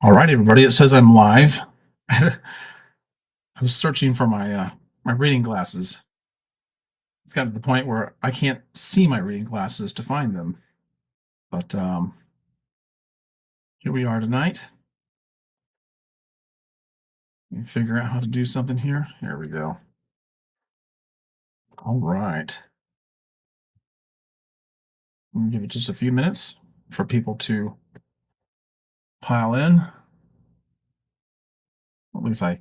All right, everybody. It says I'm live. I was searching for my reading glasses. It's gotten to the point where I can't see my reading glasses to find them. But here we are tonight. Let me figure out how to do something here. Here we go. All right. I'm gonna give it just a few minutes for people to pile in. At least I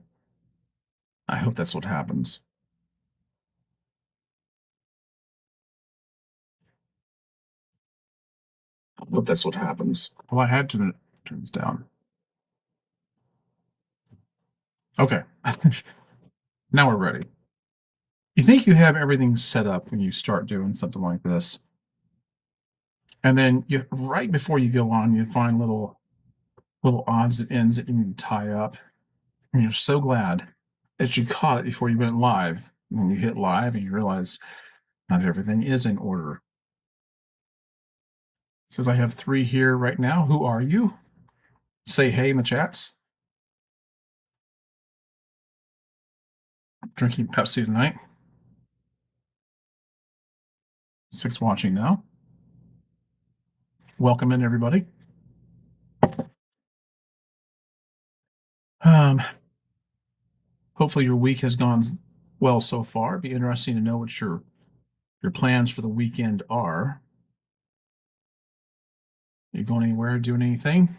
hope that's what happens. I hope that's what happens. Well, I had to turn this down. Okay. Now we're ready. You think you have everything set up when you start doing something like this, and then you right before you go on, you find little odds and ends that you need to tie up, and you're so glad that you caught it before you went live. And then you hit live and you realize not everything is in order. It says I have 3 here right now. Who are you? Say hey in the chats. Drinking Pepsi tonight. 6 watching now. Welcome in, everybody. Um, Hopefully your week has gone well so far. It'd be interesting to know what your plans for the weekend are. You going anywhere, doing anything?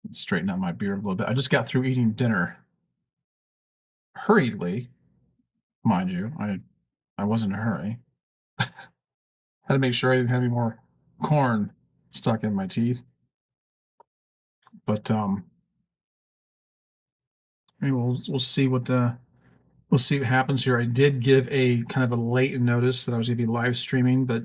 Straighten out my beard a little bit. I just got through eating dinner hurriedly, mind you. I was in a hurry. Had to make sure I didn't have any more corn stuck in my teeth. But maybe we'll see we'll see what happens here. I did give a kind of a late notice that I was going to be live streaming, but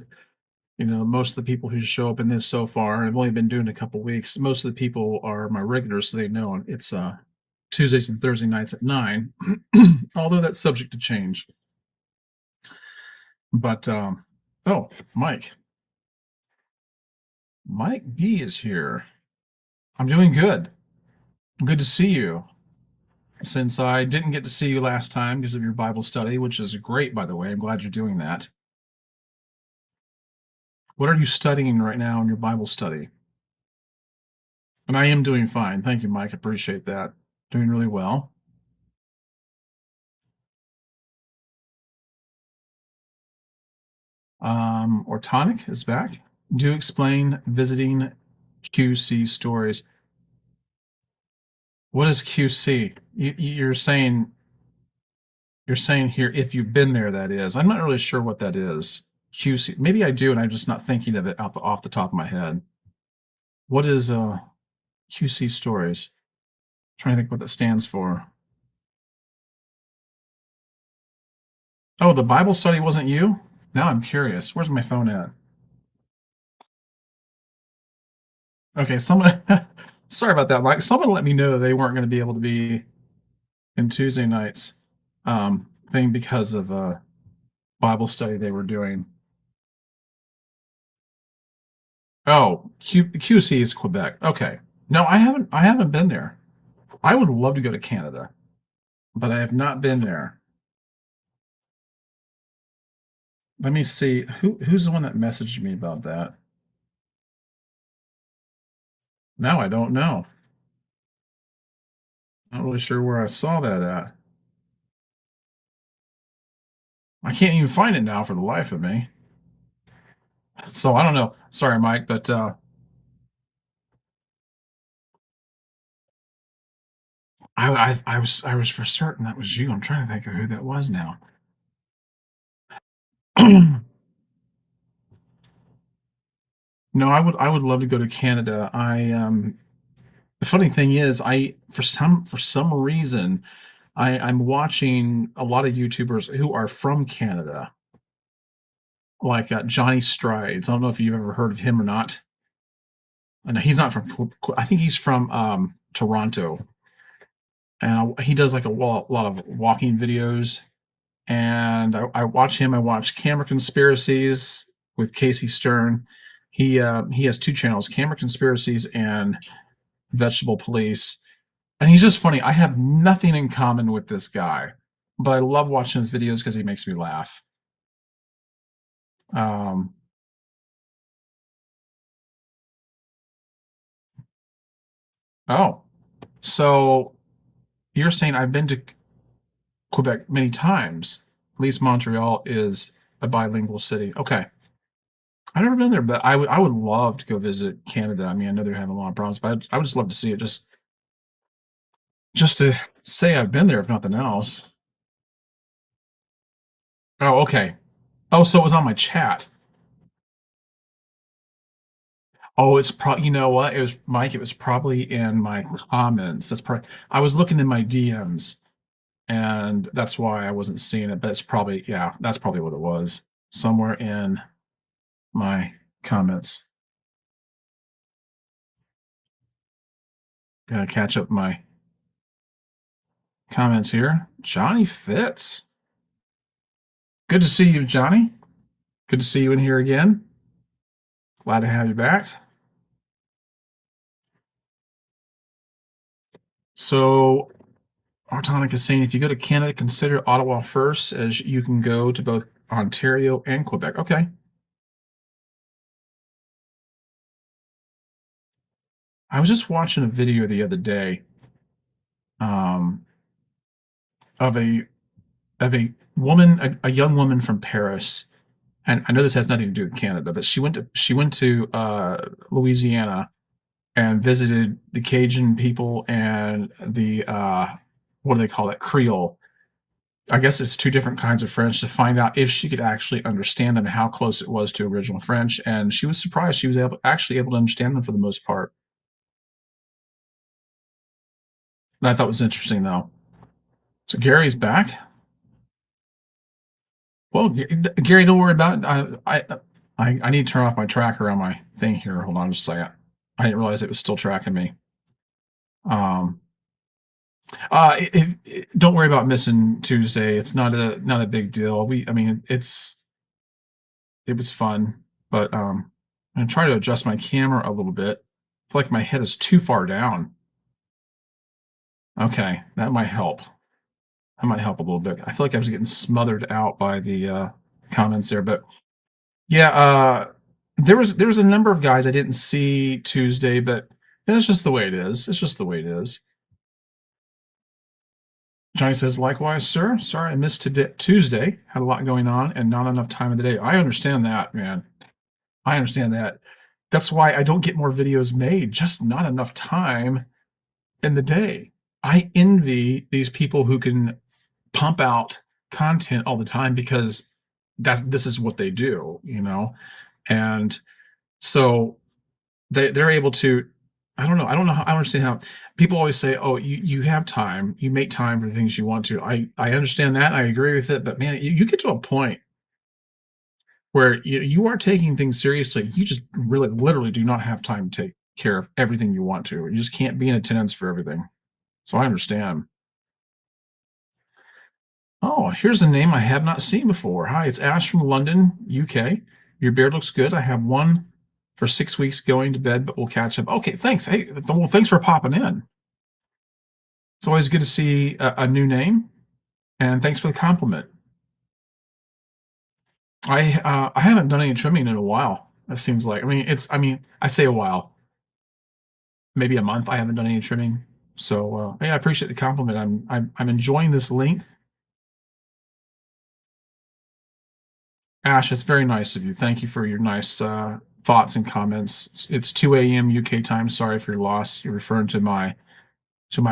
most of the people who show up in this so far, I've only been doing a couple weeks. Most of the people are my regulars, so they know it's Tuesdays and Thursday nights at 9. Although that's subject to change. But oh, Mike B is here. I'm doing good. Good to see you. Since I didn't get to see you last time because of your Bible study, which is great, by the way. I'm glad you're doing that. What are you studying right now in your Bible study? And I am doing fine. Thank you, Mike. I appreciate that. Doing really well. Ortonic is back. Do explain visiting QC stories. What is QC? You're saying here if you've been there, that is. I'm not really sure what that is. QC. Maybe I do, and I'm just not thinking of it off the top of my head. What is QC stories? I'm trying to think what that stands for. Oh, the Bible study wasn't you? Now I'm curious. Where's my phone at? Okay, someone. Sorry about that, Mike. Someone let me know they weren't going to be able to be in Tuesday nights thing because of Bible study they were doing. Oh, QC is Quebec. Okay. No, I haven't been there. I would love to go to Canada, but I have not been there. Let me see. Who's the one that messaged me about that? Now I don't know. Not really sure where I saw that at. I can't even find it now for the life of me. So I don't know. Sorry, Mike, but I was for certain that was you. I'm trying to think of who that was now. No, I would love to go to Canada. The funny thing is, I for some reason I'm watching a lot of YouTubers who are from Canada, like Johnny Strides. I don't know if you've ever heard of him or not. And he's not from. I think he's from Toronto, and he does like a lot of walking videos. And I watch him. I watch Camera Conspiracies with Casey Stern, He has two channels: Camera Conspiracies and Vegetable Police. And he's just funny. I have nothing in common with this guy, but I love watching his videos because he makes me laugh. Um, oh, so you're saying I've been to Quebec many times. At least Montreal is a bilingual city. Okay. I've never been there, but I would love to go visit Canada. I mean, I know they're having a lot of problems, but I would just love to see it just to say I've been there, if nothing else. Oh, okay. Oh, so it was on my chat. Oh, it's probably, you know what? It was Mike, it was probably in my comments. That's probably I was looking in my DMs, and that's why I wasn't seeing it, but it's probably, yeah, that's probably what it was. Somewhere in my comments. Gotta catch up my comments here. Johnny Fitz. Good to see you, Johnny. Good to see you in here again. Glad to have you back. So, Artonic is saying if you go to Canada, consider Ottawa first, as you can go to both Ontario and Quebec. Okay. I was just watching a video the other day um, of a woman, a young woman from Paris, and I know this has nothing to do with Canada, but she went to Louisiana and visited the Cajun people and the what do they call it, Creole. I guess it's two different kinds of French, to find out if she could actually understand them and how close it was to original French. And she was surprised she was actually able to understand them for the most part. And I thought was interesting though. So Gary's back. Well, Gary, don't worry about it. I need to turn off my tracker on my thing here. Hold on just a second. I didn't realize it was still tracking me. Um, don't worry about missing Tuesday. It's not a big deal. I mean, it was fun, but I'm gonna try to adjust my camera a little bit. I feel like my head is too far down. Okay, that might help. That might help a little bit. I feel like I was getting smothered out by the comments there, but yeah, there was a number of guys I didn't see Tuesday, but that's just the way it is. It's just the way it is. Johnny says, likewise, sir. Sorry I missed today, Tuesday. Had a lot going on and not enough time in the day. I understand that, man. I understand that. That's why I don't get more videos made. Just not enough time in the day. I envy these people who can pump out content all the time because this is what they do, you know? And so they're able to, I don't know how, I don't understand how people always say, oh, you have time, you make time for the things you want to. I understand that, I agree with it, but man, you get to a point where you are taking things seriously. You just really literally do not have time to take care of everything you want to. You just can't be in attendance for everything. So I understand. Oh, here's a name I have not seen before. Hi, it's Ash from London, UK. Your beard looks good. I have one for 6 weeks going to bed, but we'll catch up. Okay, thanks. Hey, well, thanks for popping in. It's always good to see a new name, and thanks for the compliment. I haven't done any trimming in a while. It seems like. I mean, I say a while, maybe a month. I haven't done any trimming. So hey, I appreciate the compliment. I'm enjoying this length. Ash, it's very nice of you. Thank you for your nice thoughts and comments. It's 2 a.m. UK time. Sorry for your loss. You're referring to my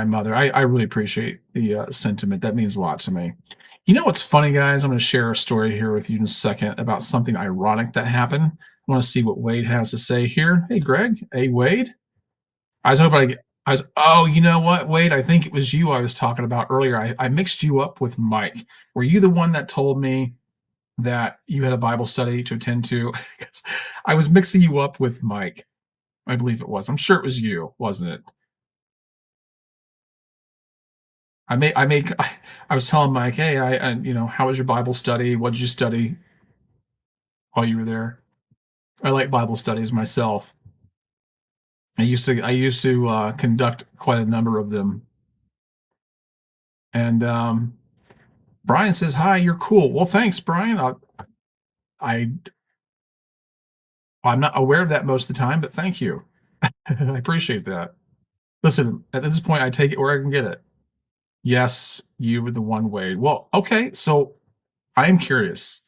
mother. I really appreciate the sentiment. That means a lot to me. You know what's funny, guys? I'm going to share a story here with you in a second about something ironic that happened. I want to see what Wade has to say here. Hey, Greg. Hey, Wade. I was hoping I get. I was. Oh, you know what, Wade? I think it was you I was talking about earlier. I mixed you up with Mike. Were you the one that told me that you had a Bible study to attend to? 'Cause I was mixing you up with Mike. I believe it was. I'm sure it was you, wasn't it? I was telling Mike, hey, how was your Bible study? What did you study while you were there? I like Bible studies myself. I used to conduct quite a number of them. And Brian says, "Hi, you're cool." Well, thanks, Brian. I I'm not aware of that most of the time, but thank you. I appreciate that. Listen, at this point, I take it where I can get it. Yes, you were the one way. Well, okay, so I am curious.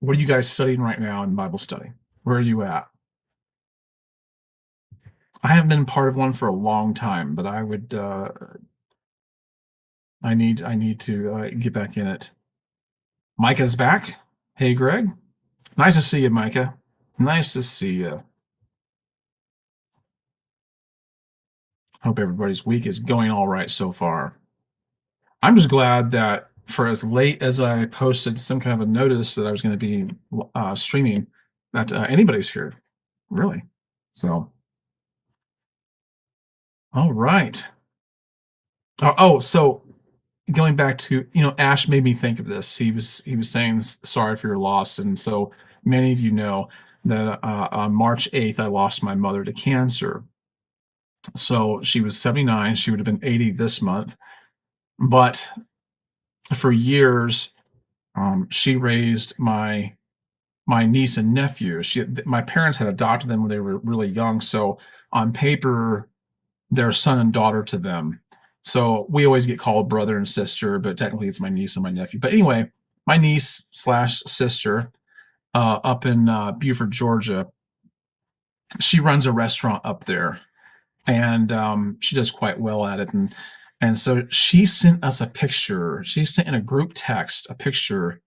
What are you guys studying right now in Bible study? Where are you at? I haven't been part of one for a long time, but I need to get back in it. Micah's back. Hey, Greg. Nice to see you, Micah. Nice to see you. Hope everybody's week is going all right so far. I'm just glad that for as late as I posted some kind of a notice that I was going to be streaming, that anybody's here, really. So, all right. So going back to Ash made me think of this. He was saying sorry for your loss, and so many of you know that on March 8th I lost my mother to cancer. So she was 79. She would have been 80 this month, but for years she raised my niece and nephew. My parents had adopted them when they were really young, so on paper they're son and daughter to them. So we always get called brother and sister, but technically it's my niece and my nephew. But anyway, my niece slash sister up in Beaufort, Georgia, she runs a restaurant up there, and she does quite well at it. And so she sent us a picture. She sent in a group text a picture,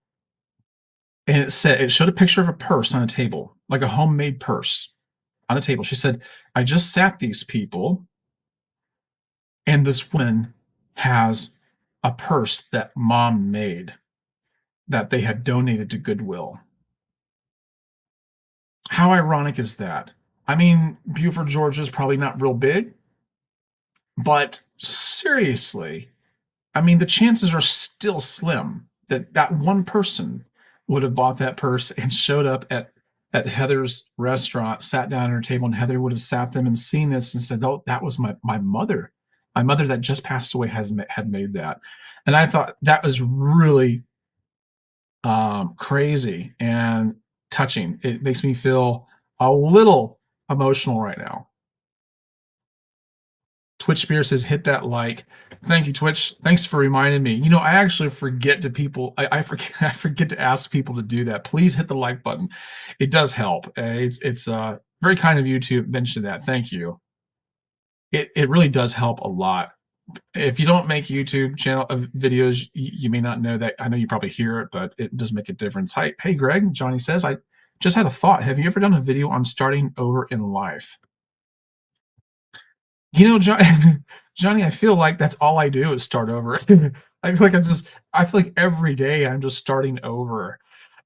and it showed a picture of a purse on a table, like a homemade purse on a table. She said, "I just sat these people, and this woman has a purse that mom made that they had donated to Goodwill." How ironic is that? I mean, Beaufort, Georgia is probably not real big, but seriously, I mean, the chances are still slim that that one person would have bought that purse and showed up at Heather's restaurant, sat down at her table, and Heather would have sat them and seen this and said, "Oh, that was my mother. My mother that just passed away had made that." And I thought that was really crazy and touching. It makes me feel a little emotional right now. Twitch Spear says, "Hit that like." Thank you, Twitch. Thanks for reminding me. I actually forget to people. I forget. I forget to ask people to do that. Please hit the like button. It does help. It's very kind of you to mention that. Thank you. It really does help a lot. If you don't make YouTube channel videos, you may not know that. I know you probably hear it, but it does make a difference. Hi, hey, Greg. Johnny says, "I just had a thought. Have you ever done a video on starting over in life?" Johnny, Johnny, I feel like that's all I do is start over. I feel like every day I'm just starting over.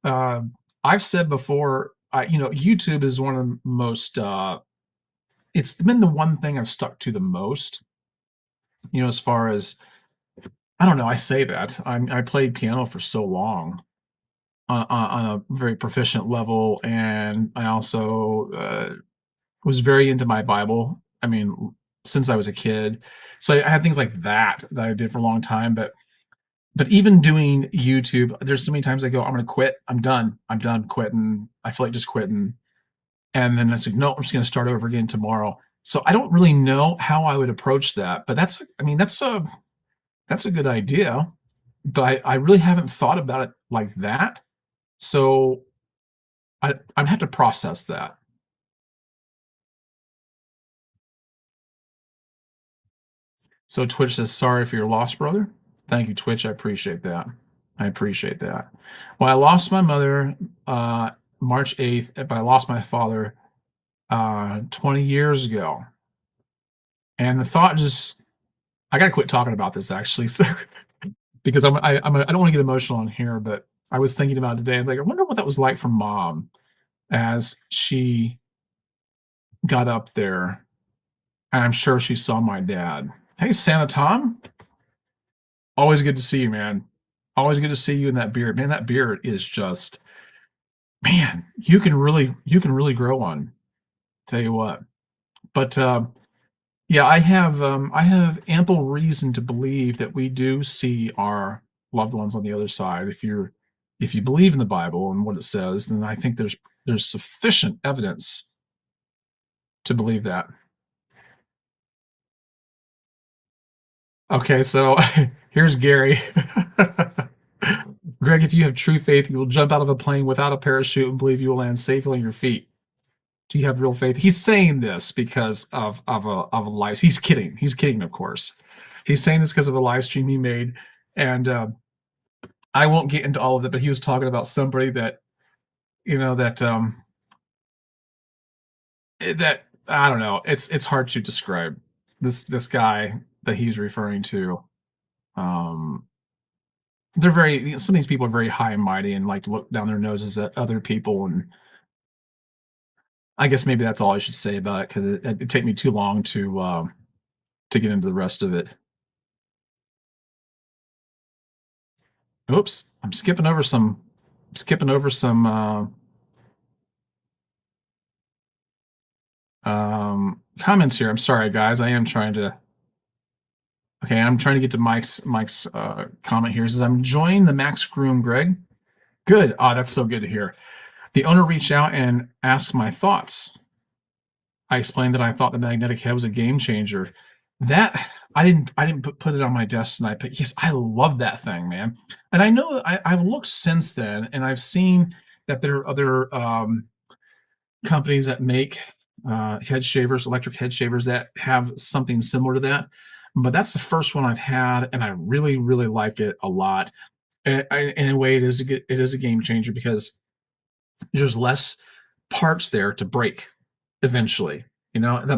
I've said before, YouTube is one of the most, it's been the one thing I've stuck to the most, as far as, I don't know, I say that. I played piano for so long on a very proficient level. And I also was very into my Bible. I mean, since I was a kid. So I had things like that I did for a long time. But even doing YouTube, there's so many times I go, "I'm gonna quit. I'm done. I'm done quitting. I feel like just quitting." And then I said, "No, I'm just gonna start over again tomorrow." So I don't really know how I would approach that, but I mean, that's a good idea. But I really haven't thought about it like that. So I'd have to process that. So Twitch says, "Sorry for your loss, brother." Thank you, Twitch. I appreciate that. I appreciate that. Well, I lost my mother March 8th, but I lost my father 20 years ago. And the thought just, I got to quit talking about this actually. So, because I don't want to get emotional on here, but I was thinking about it today. Like, I wonder what that was like for mom as she got up there. And I'm sure she saw my dad. Hey, Santa Tom. Always good to see you, man. Always good to see you in that beard. Man, that beard is just Man, you can really grow on, tell you what. But, yeah, I have ample reason to believe that we do see our loved ones on the other side. If you believe in the Bible and what it says, then I think there's sufficient evidence to believe that. Okay, so here's Gary. Greg, if you have true faith, you will jump out of a plane without a parachute and believe you will land safely on your feet. Do you have real faith? He's saying this because of a live. He's kidding. He's kidding, of course. He's saying this because of a live stream he made, and I won't get into all of it. But he was talking about somebody that that that I don't know. It's hard to describe this guy that he's referring to. Um, they're very some of these people are very high and mighty and like to look down their noses at other people, and I guess maybe that's all I should say about it because it'd take me too long to get into the rest of it. Oops, I'm skipping over some comments here. I'm sorry, guys. I am trying to. Okay, I'm trying to get to Mike's comment here. He says, "I'm enjoying the Max Groom, Greg. Good. Oh, that's so good to hear. The owner reached out and asked my thoughts. I explained that I thought the magnetic head was a game changer. That I didn't put it on my desk tonight, but yes, I love that thing, man. And I know I've looked since then, and I've seen that there are other companies that make head shavers, electric head shavers that have something similar to that. But that's the first one I've had, and I really, really like it a lot. And in a way, it is a game changer because there's less parts there to break eventually. A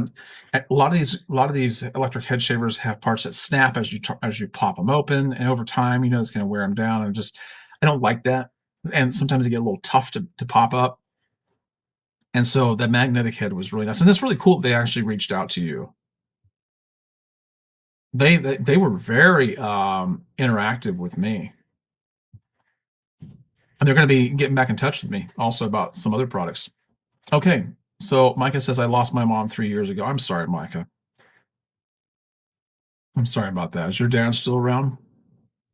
lot of these electric head shavers have parts that snap as you pop them open, and over time, it's going to wear them down. And just I don't like that, and sometimes they get a little tough to pop up. And so the magnetic head was really nice, and it's really cool that they actually reached out to you. They were very interactive with me, and they're going to be getting back in touch with me also about some other products. Okay, so Micah says I lost my mom 3 years ago. I'm sorry, Micah. I'm sorry about that. Is your dad still around?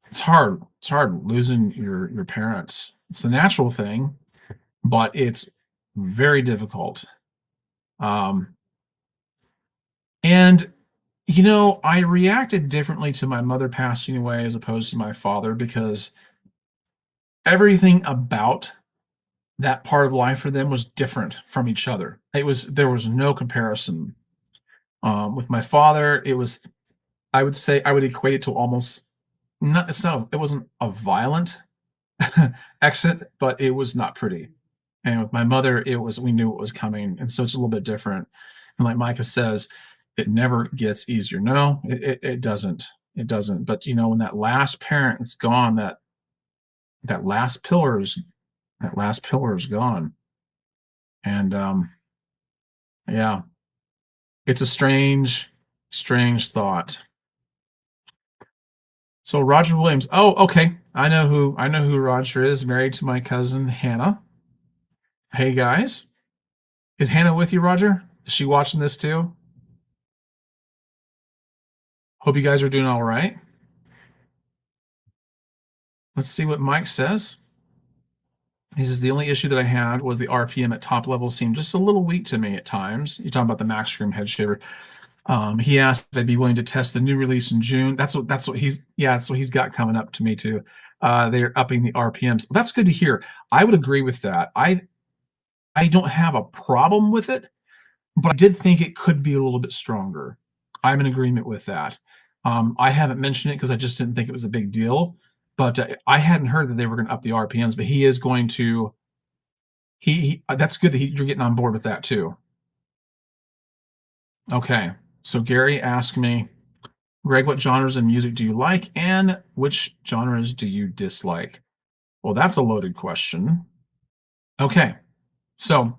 It's hard. It's hard losing your parents. It's a natural thing, but it's very difficult. Um, and I reacted differently to my mother passing away as opposed to my father because everything about that part of life for them was different from each other. There was no comparison. With my father, it was I would say I would equate it to almost not it's not it wasn't a violent exit, but it was not pretty. And with my mother, it was we knew it was coming, and so it's a little bit different. And like Micah says, it never gets easier. No, it doesn't. It doesn't. But when that last parent is gone, that last pillar is that last pillar is gone. And yeah, it's a strange, strange thought. So Roger Williams. Oh, okay. I know who Roger is, married to my cousin Hannah. Hey guys. Is Hannah with you, Roger? Is she watching this too? Hope you guys are doing all right. Let's see what Mike says. He says the only issue that I had was the RPM at top level seemed just a little weak to me at times. You're talking about the Max Room head shaver. He asked if I'd be willing to test the new release in June. That's what he's got coming up to me too. They're upping the RPMs. That's good to hear. I would agree with that. I don't have a problem with it, but I did think it could be a little bit stronger. I'm in agreement with that. I haven't mentioned it because I just didn't think it was a big deal. But I hadn't heard that they were going to up the RPMs. But he is going to. That's good that you're getting on board with that too. Okay. So Gary asked me, Greg, what genres of music do you like, and which genres do you dislike? Well, that's a loaded question. Okay. So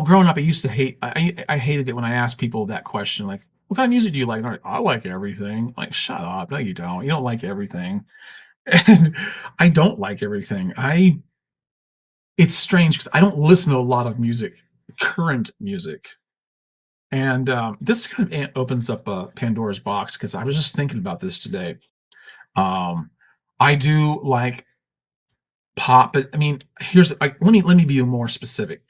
growing up, I used to hate. I hated it when I asked people that question, like, "What kind of music do you like?" And they're like, I like everything. Like, shut up! No, you don't. You don't like everything. And I don't like everything. I It's strange because I don't listen to a lot of music, current music. And this kind of opens up a Pandora's box because I was just thinking about this today. Um, I do like pop, but I mean, here's like let me be more specific.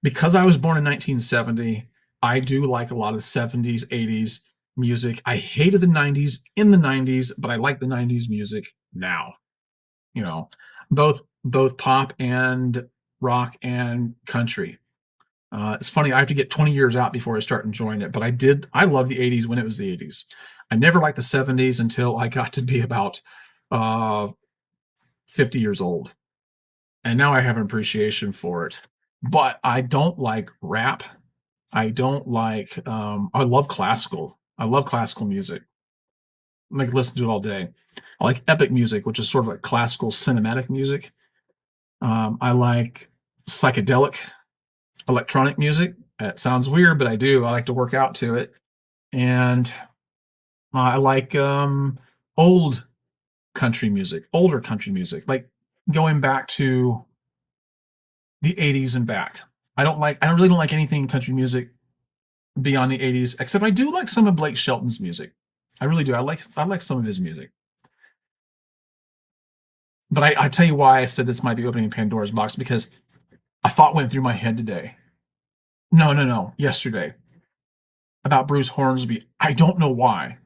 Because I was born in 1970, I do like a lot of 70s, 80s music. I hated the 90s in the 90s, but I like the 90s music now. You know, both pop and rock and country. It's funny, I have to get 20 years out before I start enjoying it, but I love the 80s when it was the 80s. I never liked the 70s until I got to be about uh, 50 years old. And now I have an appreciation for it. But I don't like rap. I don't like, I love classical. I love classical music. I can listen to it all day. I like epic music, which is sort of like classical cinematic music. I like psychedelic electronic music. It sounds weird, but I do. I like to work out to it. And I like old country music, older country music, like going back to the 80s and back. I don't really don't like anything country music beyond the 80s, except I do like some of Blake Shelton's music. I really do. I like some of his music. But I tell you why I said this might be opening Pandora's box because a thought went through my head today. No, no, no, yesterday about Bruce Hornsby. I don't know why,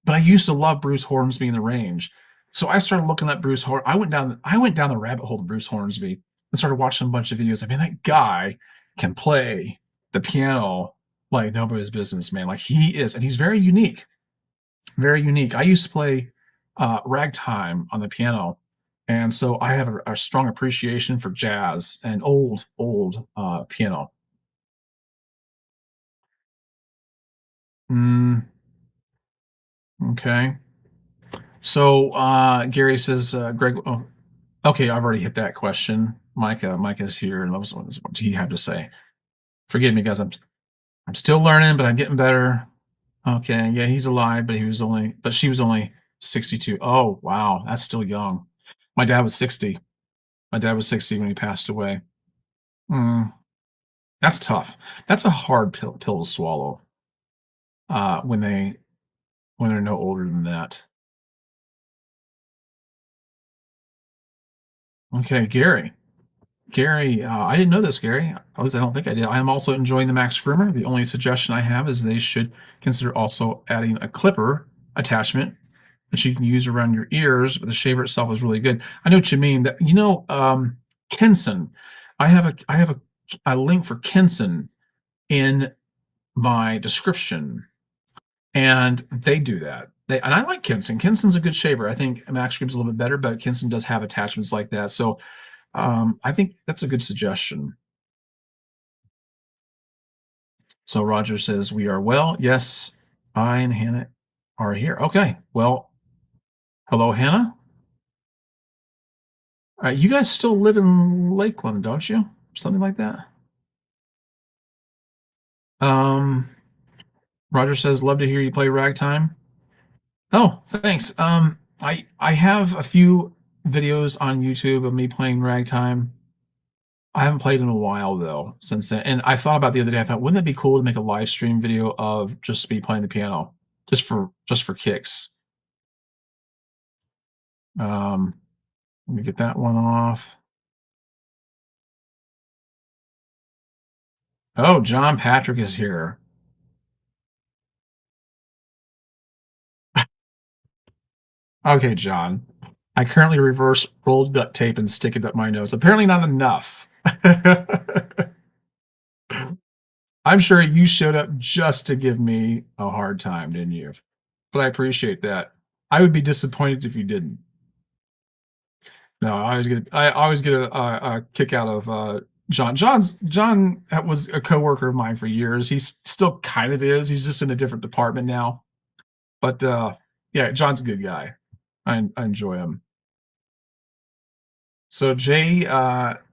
but I used to love Bruce Hornsby in the range. So I started looking at I went down the rabbit hole of Bruce Hornsby and started watching a bunch of videos. I mean, that guy can play the piano like nobody's business, man. Like he is, and he's very unique. Very unique. I used to play ragtime on the piano, and so I have a strong appreciation for jazz and old piano. Mm, okay. So Gary says, Greg. Oh, okay, I've already hit that question. Micah's here, and what he had to say. Forgive me, guys. I'm still learning, but I'm getting better. Okay, yeah, he's alive, but she was only 62. Oh, wow, that's still young. My dad was 60. My dad was 60 when he passed away. Mm, that's tough. That's a hard pill to swallow. When they're no older than that. Okay, Gary. Gary, I didn't know this, Gary. At least I don't think I did. I am also enjoying the Mac Scrimmer. The only suggestion I have is they should consider also adding a clipper attachment that you can use around your ears, but the shaver itself is really good. I know what you mean. That Kenson. I have a link for Kenson in my description, and they do that. And I like Kenson. Kenson's a good shaver. I think Max Scrib's a little bit better, but Kenson does have attachments like that. So I think that's a good suggestion. So Roger says we are well. Yes, I and Hannah are here. Okay. Well, hello, Hannah. You guys still live in Lakeland, don't you? Something like that. Um, Roger says, love to hear you play ragtime. Oh, thanks. I have a few videos on YouTube of me playing ragtime. I haven't played in a while though since then. And I thought about the other day, I thought, wouldn't it be cool to make a live stream video of just me playing the piano, just for kicks. Um, Let me get that one off. Oh, John Patrick is here. Okay, John. I currently reverse rolled duct tape and stick it up my nose. Apparently not enough. I'm sure you showed up just to give me a hard time, didn't you? But I appreciate that. I would be disappointed if you didn't. No, I always get a kick out of John. John was a coworker of mine for years. He's still kind of is. He's just in a different department now. But yeah, John's a good guy. I enjoy him. So Jay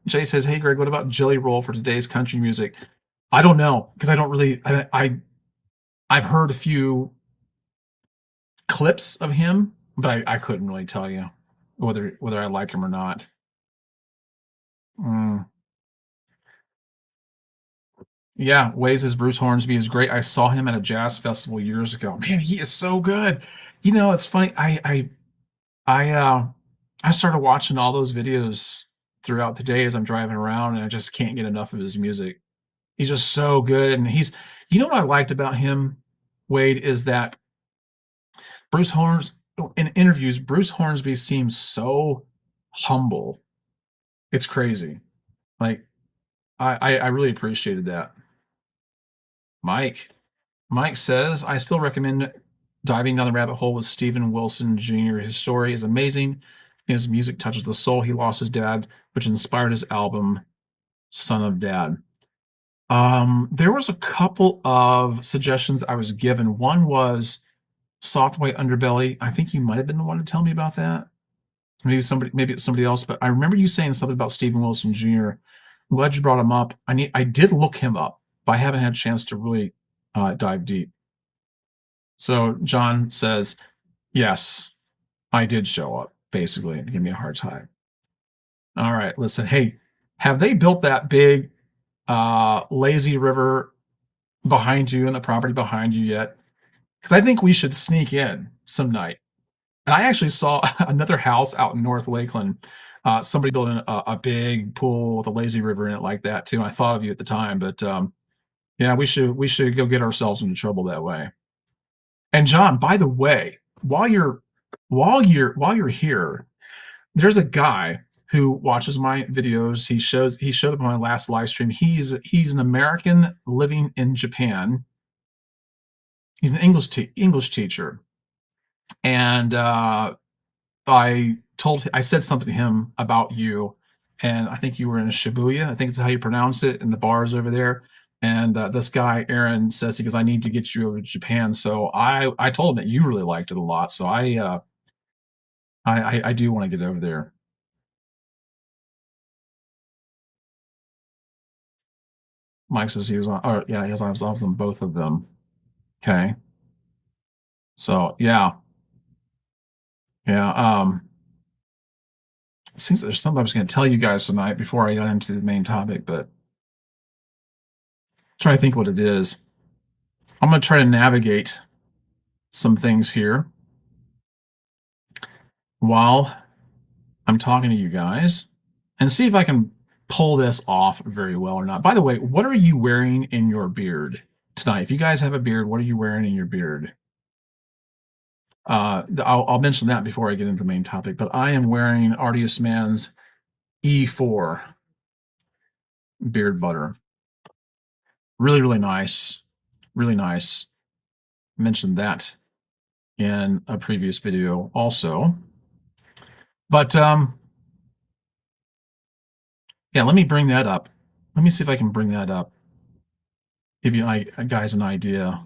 says, "Hey Greg, what about Jelly Roll for today's country music?" I don't know because I don't really I've heard a few clips of him, but I couldn't really tell you. whether I like him or not. Mm. Yeah, Waze as Bruce Hornsby is great. I saw him at a jazz festival years ago. Man, he is so good. It's funny. I I started watching all those videos throughout the day as I'm driving around, and I just can't get enough of his music. He's just so good, and what I liked about him, Wade, is that Bruce Horns in interviews, Bruce Hornsby seems so humble. It's crazy. Like I really appreciated that. Mike. Mike says, I still recommend diving down the rabbit hole with Steven Wilson Jr. His story is amazing. His music touches the soul. He lost his dad, which inspired his album, Son of Dad. There was a couple of suggestions I was given. One was Soft White Underbelly. I think you might have been the one to tell me about that. Maybe it's somebody else, but I remember you saying something about Steven Wilson Jr. I'm glad you brought him up. I did look him up, but I haven't had a chance to really dive deep. So John says, yes, I did show up, basically, and give me a hard time. All right, listen, hey, have they built that big lazy river behind you and the property behind you yet? Because I think we should sneak in some night. And I actually saw another house out in North Lakeland. Somebody building a big pool with a lazy river in it like that too. I thought of you at the time, but yeah, we should go get ourselves into trouble that way. And John, by the way, while you're here, there's a guy who watches my videos. He showed up on my last live stream. He's an American living in Japan. He's an English teacher, and I said something to him about you, and I think you were in Shibuya. I think it's how you pronounce it in the bars over there. And this guy Aaron says he goes, I need to get you over to Japan. So I told him that you really liked it a lot. So I do want to get over there. Mike says he was on. Oh yeah, I was on both of them. Okay. So yeah, yeah. It seems there's something I was going to tell you guys tonight before I got into the main topic, but try to think what it is. I'm going to try to navigate some things here while I'm talking to you guys and see if I can pull this off very well or not. By the way, what are you wearing in your beard tonight? If you guys have a beard, what are you wearing in your beard? I'll mention that before I get into the main topic, but I am wearing Artius Man's E4 beard butter. Really, really nice. Really nice. Mentioned that in a previous video also. But yeah, let me bring that up. Let me see if I can bring that up. Give you guys an idea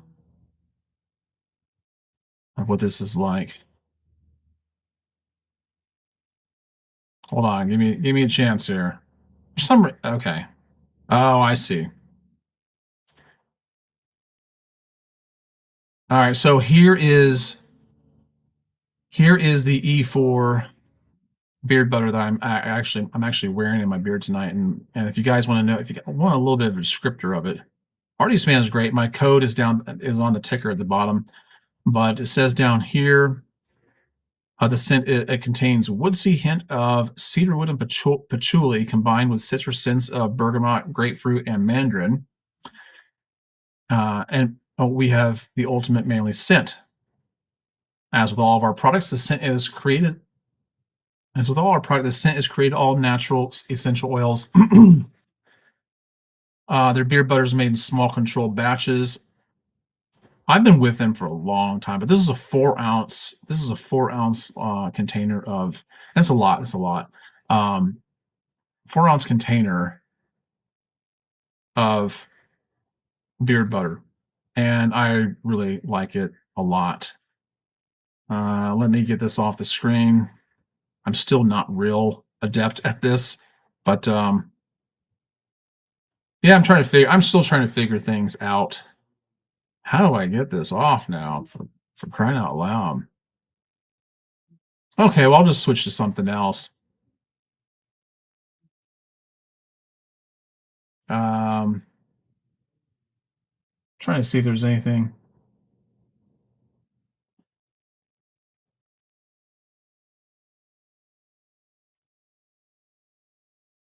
of what this is like. Hold on, give me a chance here. Okay. Oh, I see. All right, so here is the E4 beard butter that I'm actually wearing in my beard tonight. And if you guys want to know, if you want a little bit of a descriptor of it, Artie's Man is great. My code is on the ticker at the bottom, but it says down here, the scent it contains woodsy hint of cedarwood and patchouli combined with citrus scents of bergamot, grapefruit, and mandarin. And we have the ultimate manly scent. As with all of our products, the scent is created. As with all our products, the scent is created all natural essential oils. Their beard butter is made in small controlled batches. I've been with them for a long time, but this is a 4-ounce. This is a 4-ounce container of. That's a lot. That's a lot. 4-ounce container of beard butter, and I really like it a lot. Let me get this off the screen. I'm still not real adept at this, but yeah, I'm still trying to figure things out. How do I get this off now? For crying out loud! Okay, well, I'll just switch to something else. Um, trying to see if there's anything.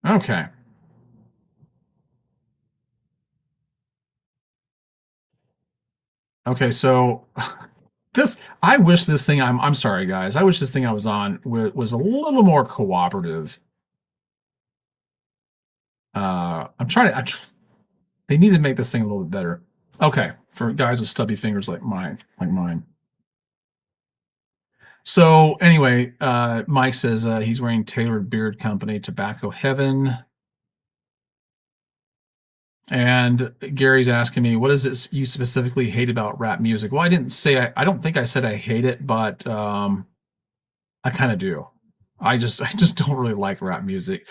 Okay. Okay, so this I wish this thing I'm sorry guys. I wish this thing I was on was a little more cooperative. I'm trying to they need to make this thing a little bit better. Okay, for guys with stubby fingers like mine. So anyway, Mike says he's wearing Tailored Beard Company Tobacco Heaven. And Gary's asking me, what is it you specifically hate about rap music? Well, I didn't say I don't think I said I hate it, but I kind of do. I just don't really like rap music.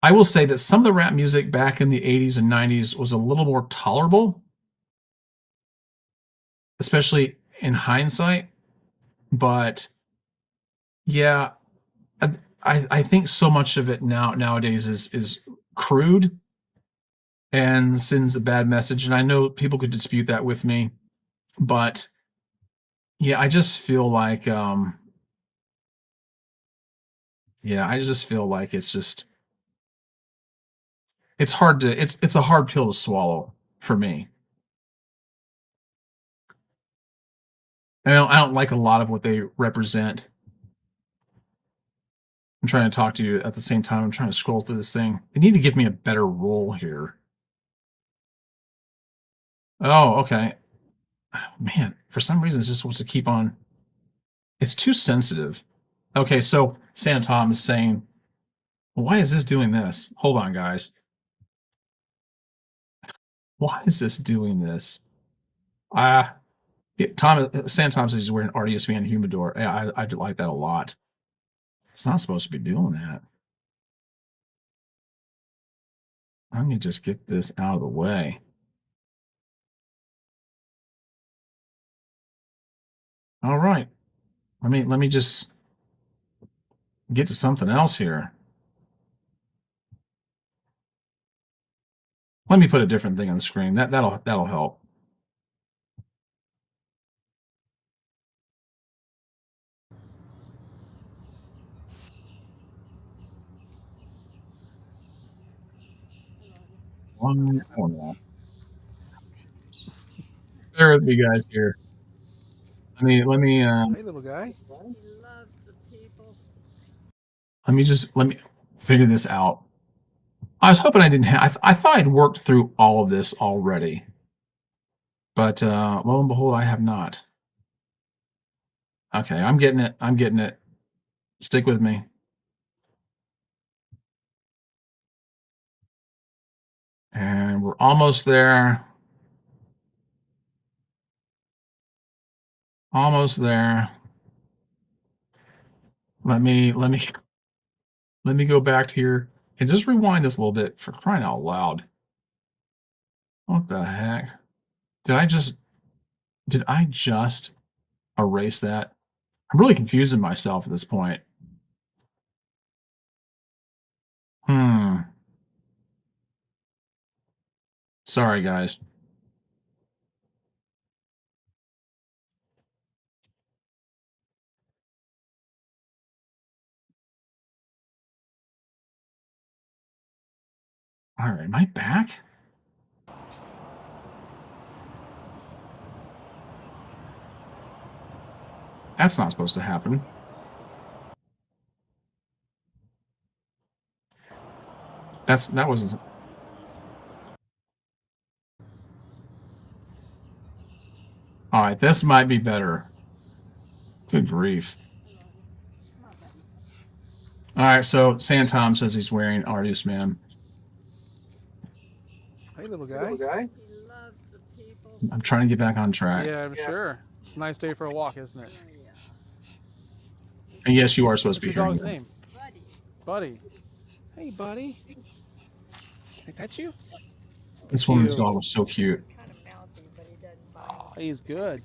I will say that some of the rap music back in the 80s and 90s was a little more tolerable, especially in hindsight. But yeah, I, I think so much of it nowadays is crude and sends a bad message. And I know people could dispute that with me, but yeah, I just feel like yeah, I just feel like it's hard to it's a hard pill to swallow for me. I don't like a lot of what they represent. I'm trying to talk to you at the same time. I'm trying to scroll through this thing. They need to give me a better role here. Oh, okay. Man, for some reason, it just wants to keep on. It's too sensitive. Okay, so Santa Tom is saying, why is this doing this? Hold on, guys. Why is this doing this? Ah, Santa Tom says he's wearing RDS Man Humidor. I like that a lot. It's not supposed to be doing that. Let me just get this out of the way. All right. Let me just get to something else here. Let me put a different thing on the screen. That'll help. I don't know. Bear with me, guys. Here. Let me Hey, little guy. let me figure this out. I was hoping I didn't have. I thought I'd worked through all of this already, but lo and behold, I have not. Okay, I'm getting it. I'm getting it. Stick with me. And we're almost there. Almost there. Let me let me go back here and just rewind this a little bit for crying out loud. What the heck? Did I just erase that? I'm really confusing myself at this point. Hmm. Sorry, guys. All right, am I back? That's not supposed to happen. That was all right. This might be better. Good grief. All right, so Santom says he's wearing Artist Man. Hey, little guy. I'm trying to get back on track. Yeah, I'm sure. It's a nice day for a walk, isn't it? And yes, you are supposed What's to your be hearing dog's me. name? Buddy. Hey, buddy. Can I pet you? Look This at woman's you. dog was so cute. Oh, he's good.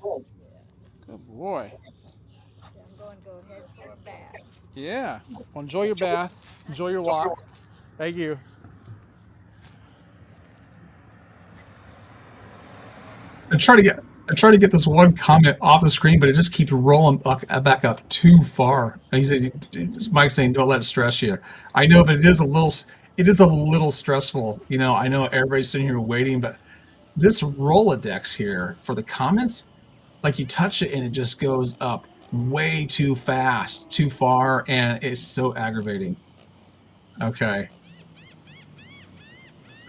Good boy. Yeah. Well, enjoy your bath. Enjoy your walk. Thank you. I try to get this one comment off the screen, but it just keeps rolling back up too far. And he said, Mike saying, "Don't let it stress you." I know, but it is a little stressful. I know everybody's sitting here waiting, but this Rolodex here for the comments, like you touch it and it just goes up way too fast, too far, and it's so aggravating. Okay.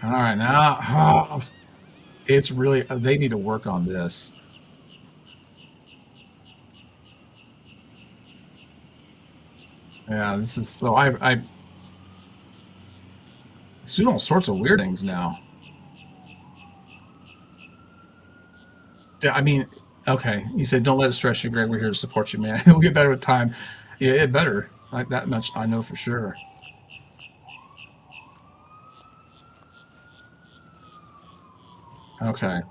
All right, now it's really they need to work on this. Yeah, this is so I it's doing all sorts of weird things now. Yeah, I mean, okay, you said don't let it stress you, Greg. We're here to support you, man. It'll get better with time. Yeah, it better. Like that much I know for sure. Okay.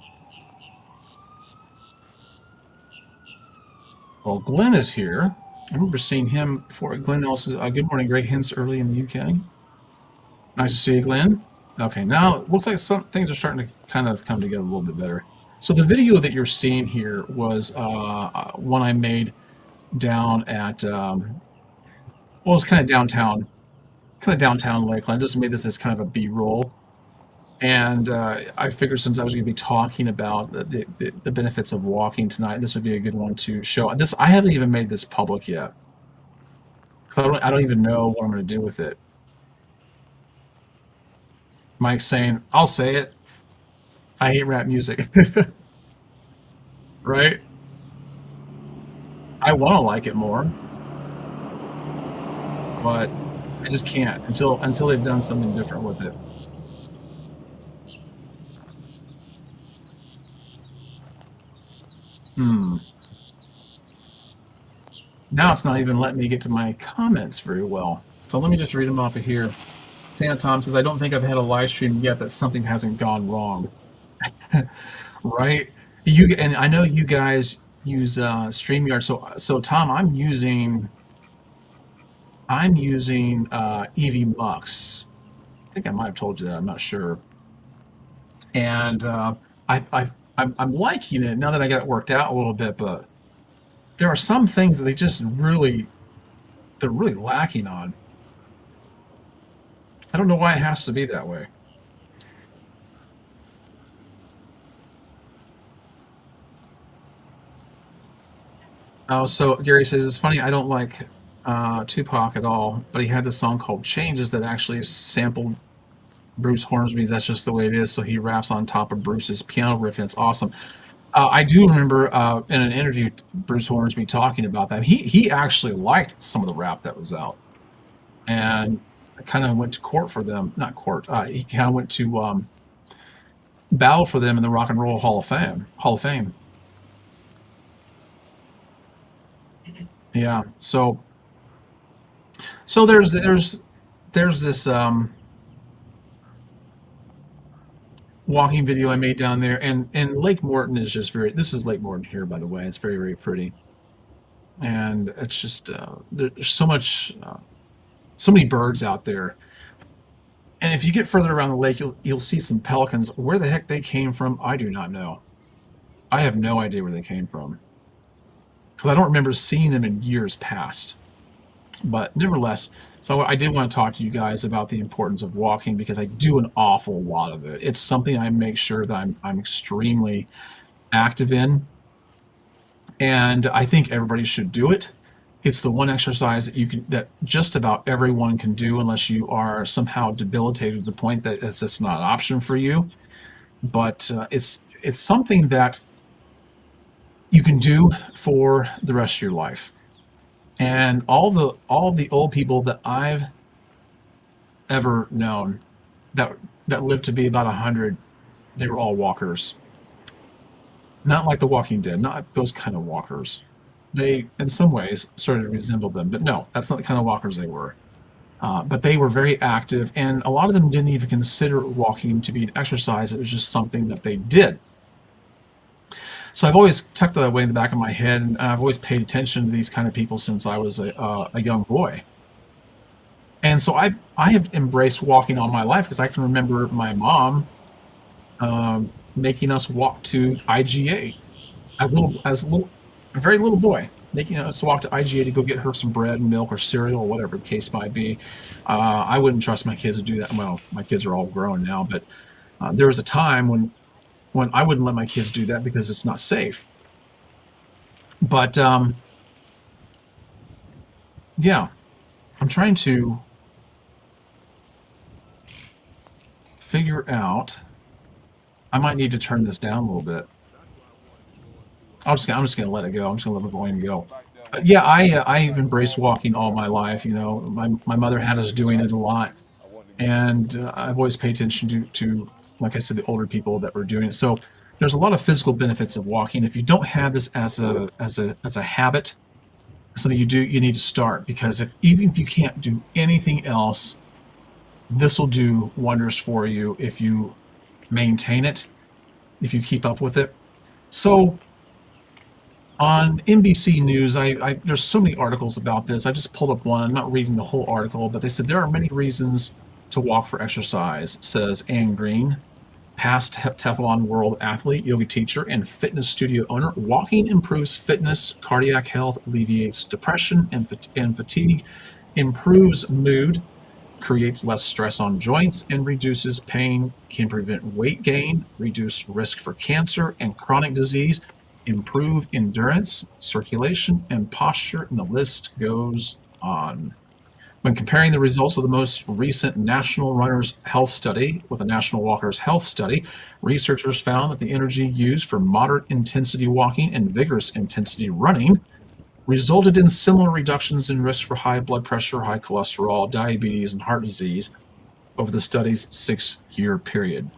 Well, Glenn is here. I remember seeing him before. Glenn also, good morning, Greg. Hints early in the UK. Nice to see you, Glenn. Okay, now it looks like some things are starting to kind of come together a little bit better. So the video that you're seeing here was one I made down at, well, it's kind of downtown Lakeland. I just made this as kind of a B-roll. And I figured since I was going to be talking about the benefits of walking tonight, this would be a good one to show. This I haven't even made this public yet. So I don't even know what I'm going to do with it. Mike's saying, I'll say it. I hate rap music. Right? I want to like it more, but I just can't until they've done something different with it. Hmm. Now it's not even letting me get to my comments very well. So let me just read them off of here. Tana Tom says, I don't think I've had a live stream yet that something hasn't gone wrong. Right? And I know you guys use StreamYard. So Tom, I'm using EV Mux. I think I might have told you that. I'm not sure. And I'm liking it now that I got it worked out a little bit. But there are some things that they're really lacking on. I don't know why it has to be that way. Oh, so Gary says it's funny. I don't like Tupac at all, but he had this song called "Changes" that actually sampled Bruce Hornsby's "That's Just the Way It Is." So he raps on top of Bruce's piano riff, and it's awesome. I do remember in an interview Bruce Hornsby talking about that. He actually liked some of the rap that was out, and kind of went to court for them. Not court. He kind of went to battle for them in the Rock and Roll Hall of Fame. Hall of Fame. Yeah. So there's this walking video I made down there, and Lake Morton is just very. This is Lake Morton here, by the way. It's very, very pretty, and it's just there's so many birds out there. And if you get further around the lake, you'll see some pelicans. Where the heck they came from, I do not know. I have no idea where they came from because I don't remember seeing them in years past. But nevertheless, so I did want to talk to you guys about the importance of walking because I do an awful lot of it. It's something I make sure that I'm extremely active in, and I think everybody should do it. It's the one exercise that just about everyone can do unless you are somehow debilitated to the point that it's just not an option for you. But it's something that you can do for the rest of your life. And all the old people that I've ever known that lived to be about 100, they were all walkers. Not like The Walking Dead, not those kind of walkers. They, in some ways, sort of resembled them, but no, that's not the kind of walkers they were. But they were very active, and a lot of them didn't even consider walking to be an exercise. It was just something that they did. So I've always tucked that away in the back of my head, and I've always paid attention to these kind of people since I was a young boy. And so I have embraced walking all my life because I can remember my mom making us walk to IGA as a very little boy, making us walk to IGA to go get her some bread and milk or cereal or whatever the case might be. I wouldn't trust my kids to do that. Well, my kids are all grown now, but there was a time when I wouldn't let my kids do that because it's not safe. But yeah, I'm trying to figure out. I might need to turn this down a little bit. I'm just gonna let it go. I'm just gonna let it go and go. But yeah, I've embraced walking all my life. You know, my mother had us doing it a lot, and I've always paid attention to like I said, the older people that were doing it. So there's a lot of physical benefits of walking. If you don't have this as a habit, something you do, you need to start because if even if you can't do anything else, this will do wonders for you if you maintain it, if you keep up with it. So on NBC News, there's so many articles about this. I just pulled up one. I'm not reading the whole article, but they said there are many reasons to walk for exercise, says Ann Green, past heptathlon world athlete, yoga teacher, and fitness studio owner. Walking improves fitness, cardiac health, alleviates depression and fatigue, improves mood, creates less stress on joints, and reduces pain, can prevent weight gain, reduce risk for cancer and chronic disease, improve endurance, circulation, and posture, and the list goes on. When comparing the results of the most recent National Runners Health Study with the National Walkers Health Study, researchers found that the energy used for moderate intensity walking and vigorous intensity running resulted in similar reductions in risk for high blood pressure, high cholesterol, diabetes, and heart disease over the study's 6-year period.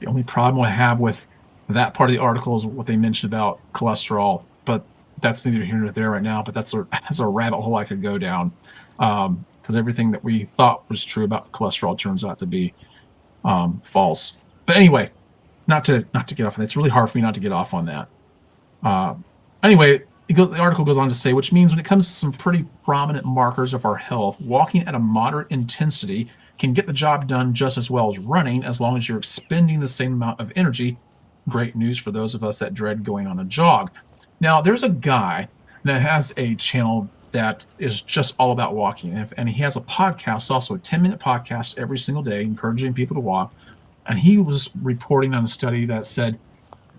The only problem I have with that part of the article is what they mentioned about cholesterol, but that's neither here nor there right now. But that's a rabbit hole I could go down because everything that we thought was true about cholesterol turns out to be false. But anyway, not to get off on that. It's really hard for me not to get off on that. Anyway, the article goes on to say, which means when it comes to some pretty prominent markers of our health, walking at a moderate intensity can get the job done just as well as running, as long as you're expending the same amount of energy. Great news for those of us that dread going on a jog. Now, there's a guy that has a channel that is just all about walking, and he has a podcast, also a 10-minute podcast every single day, encouraging people to walk. And he was reporting on a study that said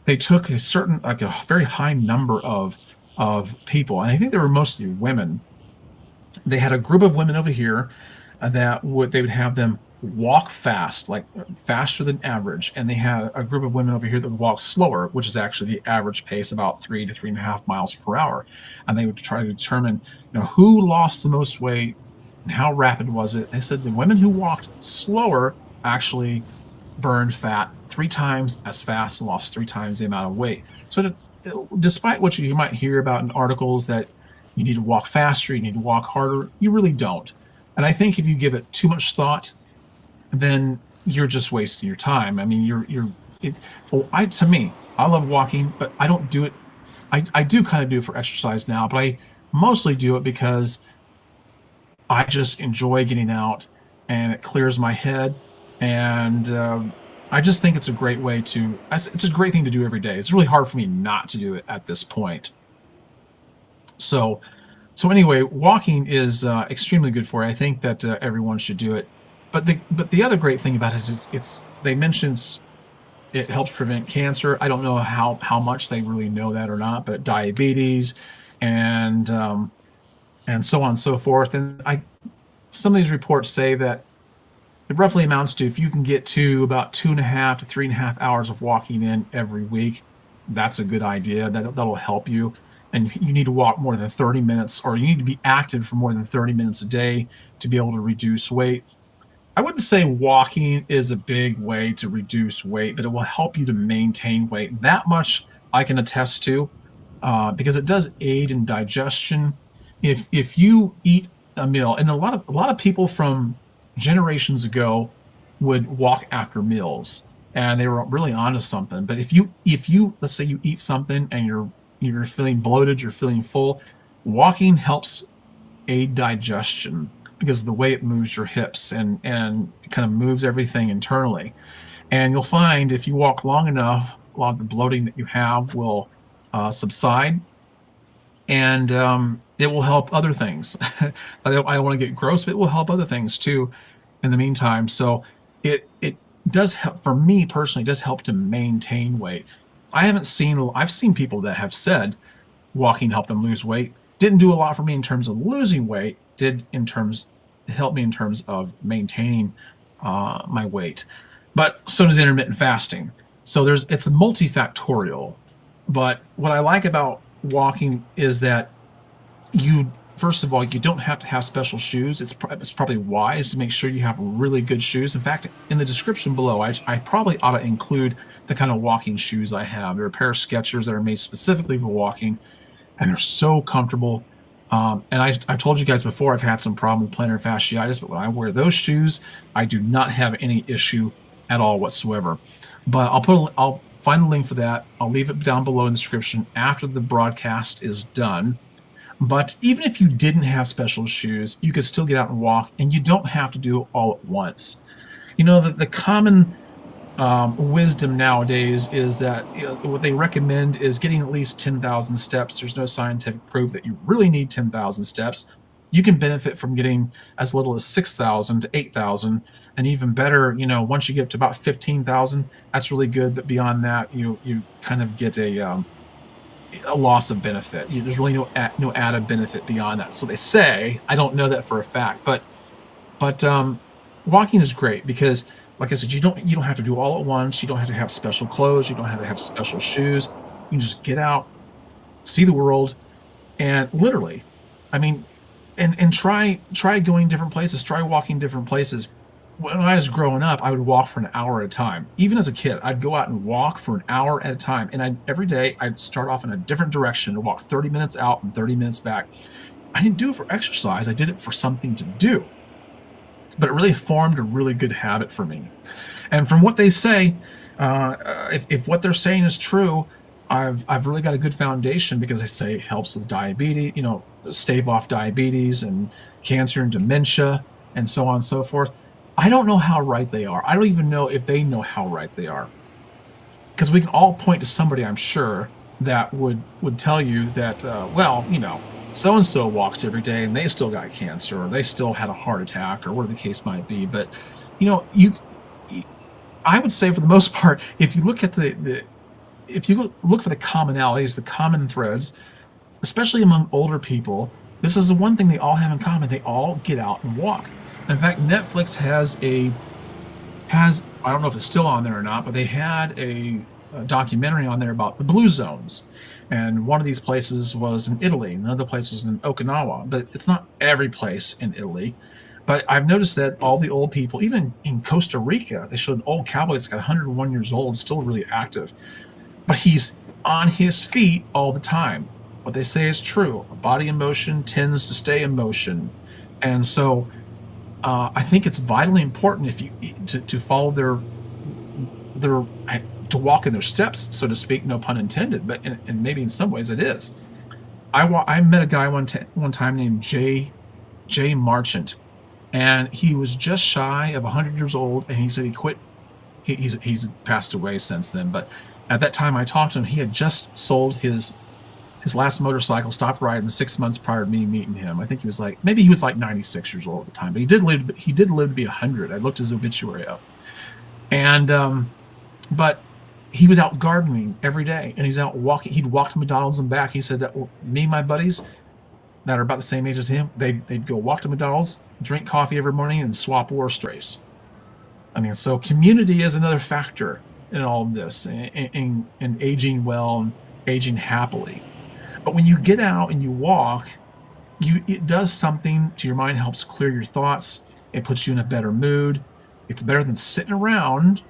they took a certain, like a very high number of people, and I think they were mostly women. They had a group of women over here they would have them walk fast, like faster than average, and they had a group of women over here that would walk slower, which is actually the average pace, about 3 to 3.5 miles per hour. And they would try to determine, who lost the most weight and how rapid was it. They said the women who walked slower actually burned fat 3 times as fast and lost 3 times the amount of weight. So despite what you might hear about in articles that you need to walk faster, you need to walk harder, you really don't. And I think if you give it too much thought, then you're just wasting your time. I mean, to me, I love walking, but I don't do it. I do kind of do it for exercise now, but I mostly do it because I just enjoy getting out and it clears my head. And I just think it's a great way it's a great thing to do every day. It's really hard for me not to do it at this point. So anyway, walking is extremely good for you. I think that everyone should do it. But the other great thing about it is they mentioned it helps prevent cancer. I don't know how much they really know that or not, but diabetes and so on and so forth. And some of these reports say that it roughly amounts to, if you can get to about 2.5 to 3.5 hours of walking in every week, that's a good idea. That'll help you. And you need to walk more than 30 minutes, or you need to be active for more than 30 minutes a day to be able to reduce weight. I wouldn't say walking is a big way to reduce weight, but it will help you to maintain weight. That much I can attest to, because it does aid in digestion. If you eat a meal, and a lot of people from generations ago would walk after meals. and they were really onto something. But if you let's say you eat something and you're feeling bloated, you're feeling full, walking helps aid digestion because of the way it moves your hips and it kind of moves everything internally. And you'll find if you walk long enough, a lot of the bloating that you have will subside, and it will help other things. I don't want to get gross, but it will help other things too in the meantime. So it does help for me personally. It does help to maintain weight. I've seen people that have said walking helped them lose weight. Didn't do a lot for me in terms of losing weight. Did in terms help me in terms of maintaining my weight. But so does intermittent fasting. So it's multifactorial. But what I like about walking is that you first of all you don't have to have special shoes. It's probably wise to make sure you have really good shoes. In fact, in the description below, I probably ought to include the kind of walking shoes I have. There are a pair of Skechers that are made specifically for walking, and they're so comfortable. And I've told you guys before, I've had some problem with plantar fasciitis, but when I wear those shoes, I do not have any issue at all whatsoever. But I'll find the link for that. I'll leave it down below in the description after the broadcast is done. But even if you didn't have special shoes, you could still get out and walk, and you don't have to do it all at once. You know, the common wisdom nowadays is that what they recommend is getting at least 10,000 steps. There's no scientific proof that you really need 10,000 steps. You can benefit from getting as little as 6,000 to 8,000, and even better, once you get to about 15,000, that's really good. But beyond that, you kind of get a loss of benefit. There's really no added benefit beyond that. So they say. I don't know that for a fact, but walking is great because, like I said, you don't have to do all at once. You don't have to have special clothes. You don't have to have special shoes. You can just get out, see the world, and literally, I mean, and try going different places. Try walking different places. When I was growing up, I would walk for an hour at a time. Even as a kid, I'd go out and walk for an hour at a time. And every day, I'd start off in a different direction and walk 30 minutes out and 30 minutes back. I didn't do it for exercise. I did it for something to do. But it really formed a really good habit for me. And from what they say, if what they're saying is true, I've really got a good foundation because they say it helps with diabetes, stave off diabetes and cancer and dementia and so on and so forth. I don't know how right they are. I don't even know if they know how right they are. Because we can all point to somebody, I'm sure, that would tell you that, so-and-so walks every day and they still got cancer or they still had a heart attack or whatever the case might be. But, I would say for the most part, if you look at if you look for the commonalities, the common threads, especially among older people, this is the one thing they all have in common. They all get out and walk. In fact, Netflix has I don't know if it's still on there or not, but they had a documentary on there about the blue zones. And one of these places was in Italy, and another place was in Okinawa. But it's not every place in Italy. But I've noticed that all the old people, even in Costa Rica, they showed an old cowboy that's got 101 years old, still really active. But he's on his feet all the time. What they say is true. A body in motion tends to stay in motion. And so I think it's vitally important if you to follow their to walk in their steps, so to speak, no pun intended, but and maybe in some ways it is. I met a guy one time named Jay Marchant, and he was just shy of 100 years old, and he said he quit. He's passed away since then, but at that time I talked to him. He had just sold his last motorcycle, stopped riding 6 months prior to me meeting him. I think he was like 96 years old at the time, but he did live to be 100. I looked his obituary up, and but he was out gardening every day, and he's out walking. He'd walk to McDonald's and back. He said that me and my buddies that are about the same age as him, they'd go walk to McDonald's, drink coffee every morning, and swap war stories. I mean, so community is another factor in all of this, and aging well and aging happily. But when you get out and you walk, it does something to your mind, helps clear your thoughts. It puts you in a better mood. It's better than sitting around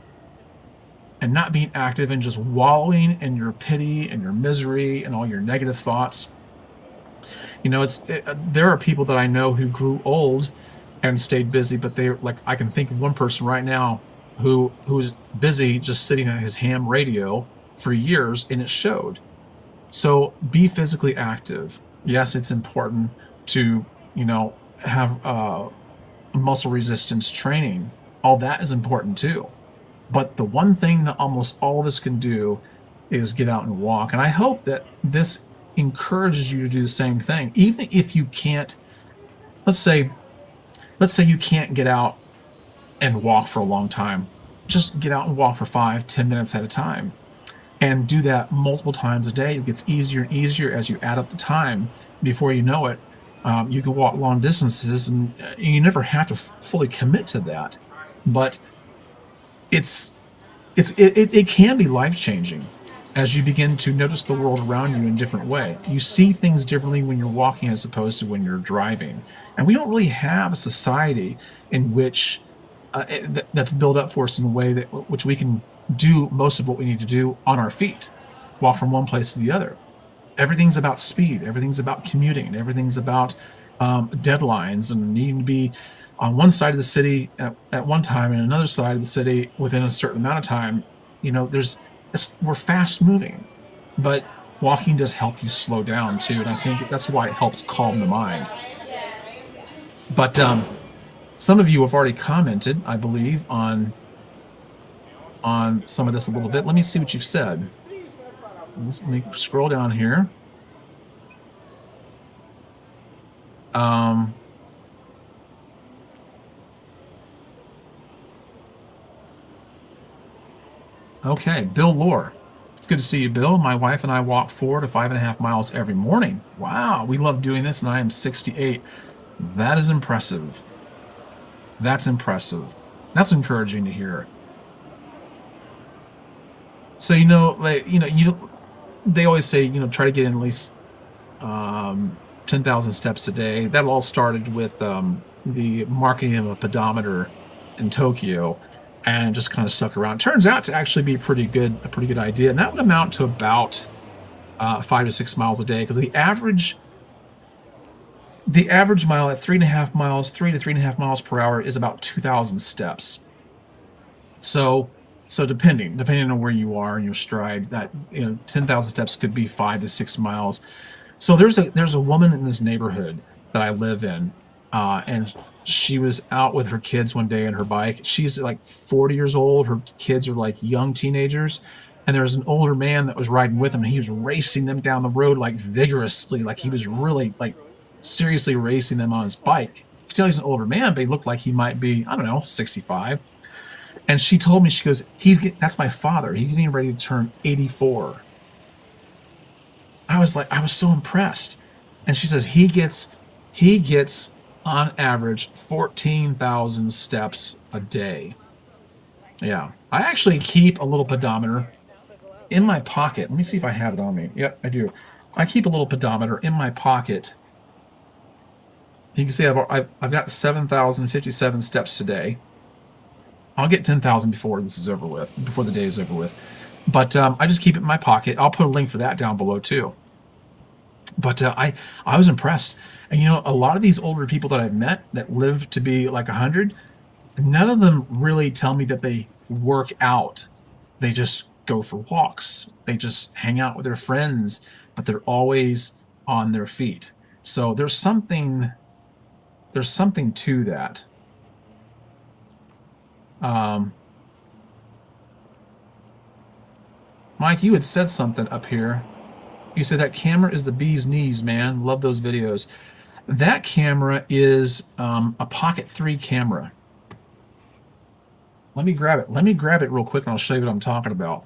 and not being active and just wallowing in your pity and your misery and all your negative thoughts. There are people that I know who grew old and stayed busy, but I can think of one person right now who was busy just sitting at his ham radio for years, and it showed. So be physically active. Yes, it's important to, have muscle resistance training. All that is important too. But the one thing that almost all of us can do is get out and walk. And I hope that this encourages you to do the same thing. Even if you can't, let's say you can't get out and walk for a long time. Just get out and walk for 5-10 minutes at a time. And do that multiple times a day. It gets easier and easier as you add up the time. Before you know it, you can walk long distances, and you never have to fully commit to that. But it can be life changing as you begin to notice the world around you in a different way. You see things differently when you're walking as opposed to when you're driving. And we don't really have a society in which that's built up for us in a way that which we can do most of what we need to do on our feet, walk from one place to the other. Everything's about speed. Everything's about commuting. Everything's about deadlines and needing to be on one side of the city at one time and another side of the city within a certain amount of time. We're fast moving, but walking does help you slow down too, and I think that's why it helps calm the mind. But some of you have already commented, I believe, on some of this a little bit. Let me see what you've said. Let me scroll down here. Okay, Bill Lore. It's good to see you, Bill. My wife and I walk 4 to 5.5 miles every morning. Wow, we love doing this, and I am 68. That is impressive. That's impressive. That's encouraging to hear. So they always say try to get in at least 10,000 steps a day. That all started with the marketing of a pedometer in Tokyo, and just kind of stuck around. Turns out to actually be a pretty good idea, and that would amount to about 5 to 6 miles a day, because the average mile at 3.5 miles, 3 to 3.5 miles per hour is about 2,000 steps. So depending on where you are in your stride, that 10,000 steps could be 5 to 6 miles. So there's a woman in this neighborhood that I live in, and she was out with her kids one day on her bike. She's like 40 years old. Her kids are like young teenagers, and there was an older man that was riding with him, and he was racing them down the road like vigorously, like he was really like seriously racing them on his bike. You can tell he's an older man, but he looked like he might be, I don't know, 65. And she told me, she goes, that's my father. He's getting ready to turn 84. I was so impressed. And she says he gets on average 14,000 steps a day. Yeah. I actually keep a little pedometer in my pocket. Let me see if I have it on me. Yep, I do. I keep a little pedometer in my pocket. You can see I've got 7,057 steps today. I'll get 10,000 before this is over with, before the day is over with. But I just keep it in my pocket. I'll put a link for that down below too. But I was impressed. And a lot of these older people that I've met that live to be like 100, none of them really tell me that they work out. They just go for walks. They just hang out with their friends, but they're always on their feet. So there's something to that. Mike, you had said something up here. You said that camera is the bee's knees, man. Love those videos. That camera is a Pocket 3 camera. Let me grab it. Let me grab it real quick, and I'll show you what I'm talking about.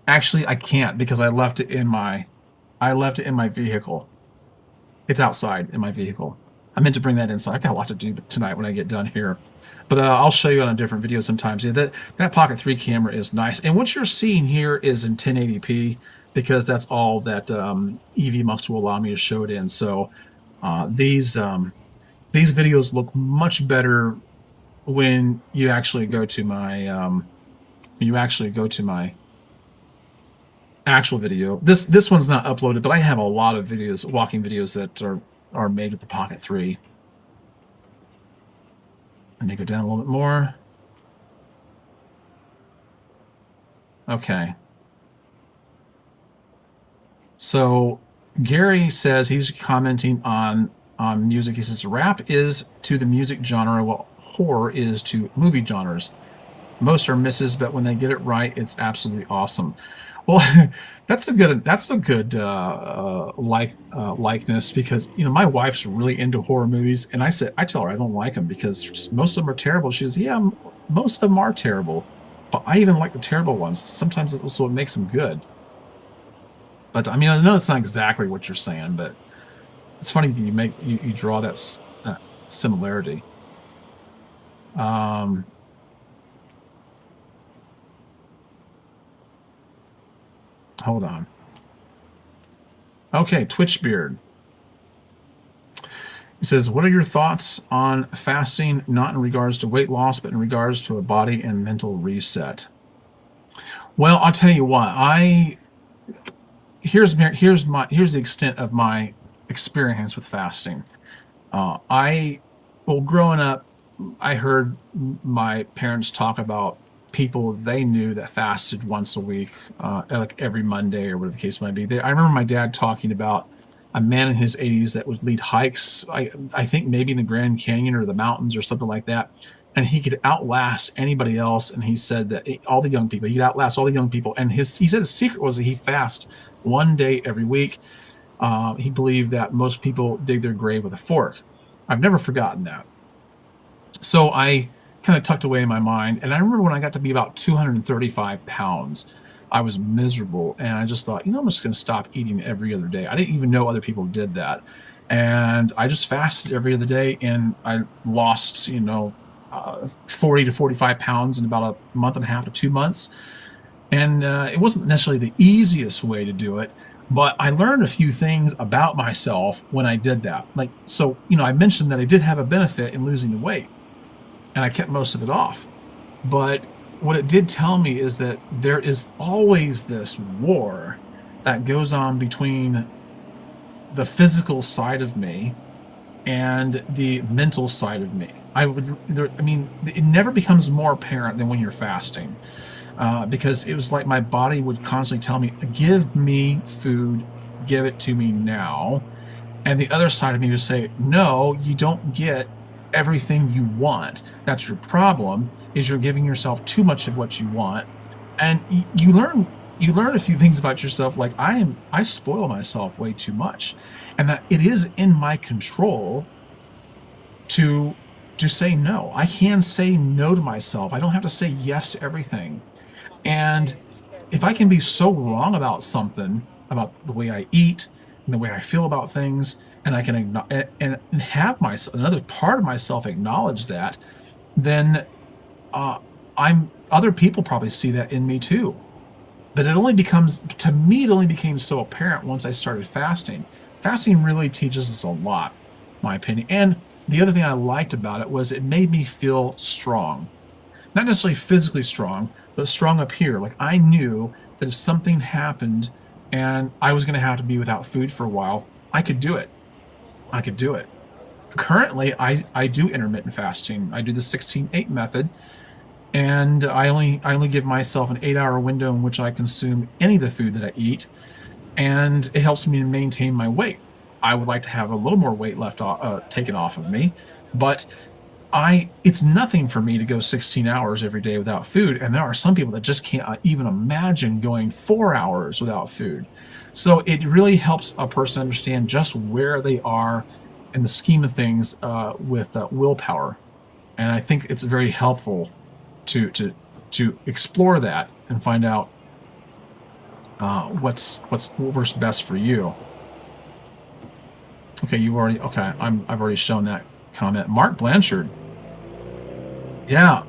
Actually, I can't, because I left it in my vehicle. It's outside in my vehicle. I meant to bring that inside. I got a lot to do tonight when I get done here. But I'll show you on a different video sometimes. Yeah, that Pocket 3 camera is nice. And what you're seeing here is in 1080p, because that's all that EVMux will allow me to show it in. So these videos look much better when you actually go to my actual video. This one's not uploaded, but I have a lot of videos, walking videos, that are are made with the Pocket 3. Let me go down a little bit more. Okay. So Gary says he's commenting on music. He says rap is to the music genre what horror is to movie genres. Most are misses, but when they get it right, it's absolutely awesome. Well, that's a good likeness, because my wife's really into horror movies, and I tell her I don't like them because just most of them are terrible. She says, yeah, most of them are terrible, but I even like the terrible ones. Sometimes it's also what makes them good. But I mean, I know it's not exactly what you're saying, but it's funny that you draw that similarity. Hold on. Okay, Twitchbeard. He says, what are your thoughts on fasting, not in regards to weight loss, but in regards to a body and mental reset? Well, I'll tell you what. Here's the extent of my experience with fasting. Growing up, I heard my parents talk about people they knew that fasted once a week, like every Monday or whatever the case might be. I remember my dad talking about a man in his 80s that would lead hikes, I think maybe in the Grand Canyon or the mountains or something like that, and he could outlast anybody else. And he said that all the young people, he'd outlast all the young people. And he said his secret was that he fast one day every week. He believed that most people dig their grave with a fork. I've never forgotten that. So I kind of tucked away in my mind. And I remember when I got to be about 235 pounds, I was miserable. And I just thought, I'm just going to stop eating every other day. I didn't even know other people did that. And I just fasted every other day. And I lost, 40 to 45 pounds in about a month and a half to 2 months. And it wasn't necessarily the easiest way to do it, but I learned a few things about myself when I did that. I mentioned that I did have a benefit in losing the weight, and I kept most of it off. But what it did tell me is that there is always this war that goes on between the physical side of me and the mental side of me. It never becomes more apparent than when you're fasting. Because it was like my body would constantly tell me, give me food, give it to me now. And the other side of me would say, no, you don't get everything you want. That's your problem, is you're giving yourself too much of what you want. And you learn a few things about yourself, like I spoil myself way too much. And that it is in my control to say no. I can say no to myself. I don't have to say yes to everything. And if I can be so wrong about something, about the way I eat and the way I feel about things, and I can have another part of myself acknowledge that, then other people probably see that in me too. But it only became so apparent once I started fasting. Fasting really teaches us a lot, in my opinion. And the other thing I liked about it was it made me feel strong. Not necessarily physically strong, but strong up here. Like I knew that if something happened and I was going to have to be without food for a while, I could do it. Currently, I do intermittent fasting. I do the 16-8 method, and I only give myself an 8-hour window in which I consume any of the food that I eat, and it helps me to maintain my weight. I would like to have a little more weight taken off of me, but it's nothing for me to go 16 hours every day without food. And there are some people that just can't even imagine going 4 hours without food. So it really helps a person understand just where they are in the scheme of things with willpower. And I think it's very helpful to explore that and find out what works best for you. Okay, I've already shown that comment. Mark Blanchard. Yeah,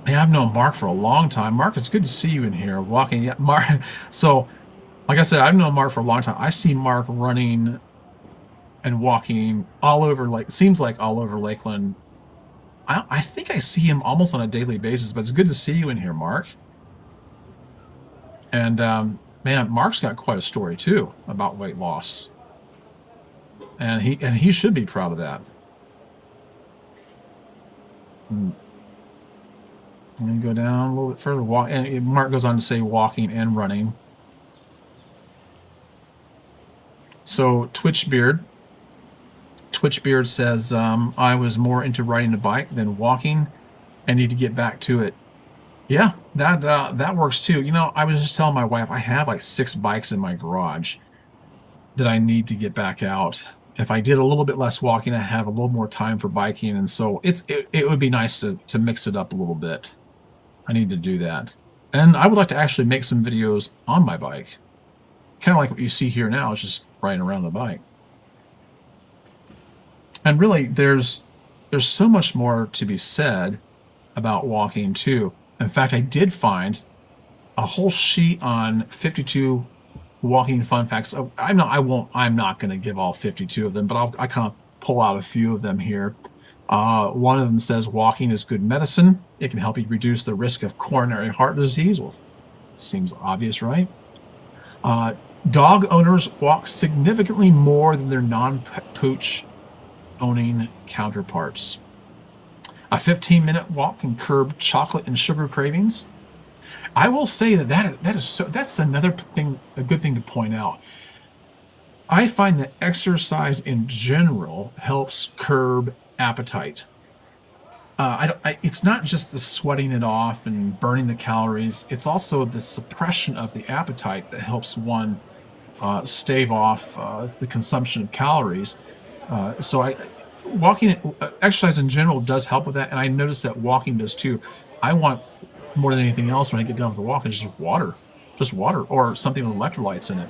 I've known Mark for a long time. Mark, it's good to see you in here walking. Yeah, Mark. So, like I said, I've known Mark for a long time. I see Mark running and walking all over, seems like all over Lakeland. I think I see him almost on a daily basis. But it's good to see you in here, Mark. And man, Mark's got quite a story too about weight loss. and he should be proud of that. Let me go down a little bit further. And Mark goes on to say walking and running. So Twitchbeard says, I was more into riding a bike than walking. I need to get back to it. Yeah, that works too. You know, I was just telling my wife I have like 6 bikes in my garage that I need to get back out. If I did a little bit less walking, I have a little more time for biking, and so it would be nice to mix it up a little bit. I need to do that, and I would like to actually make some videos on my bike, kind of like what you see here now. It's just riding around the bike, and really, there's so much more to be said about walking too. In fact, I did find a whole sheet on 52 walking fun facts. I'm not going to give all 52 of them, but I kind of pull out a few of them here. One of them says walking is good medicine. It can help you reduce the risk of coronary heart disease. Well, seems obvious, right? Dog owners walk significantly more than their non-pooch owning counterparts. A 15-minute walk can curb chocolate and sugar cravings. I will say that's another thing, a good thing to point out. I find that exercise in general helps curb appetite. It's not just the sweating it off and burning the calories. It's also the suppression of the appetite that helps one stave off the consumption of calories. Exercise in general does help with that, and I noticed that walking does too. I want more than anything else when I get done with the walk is just water or something with electrolytes in it.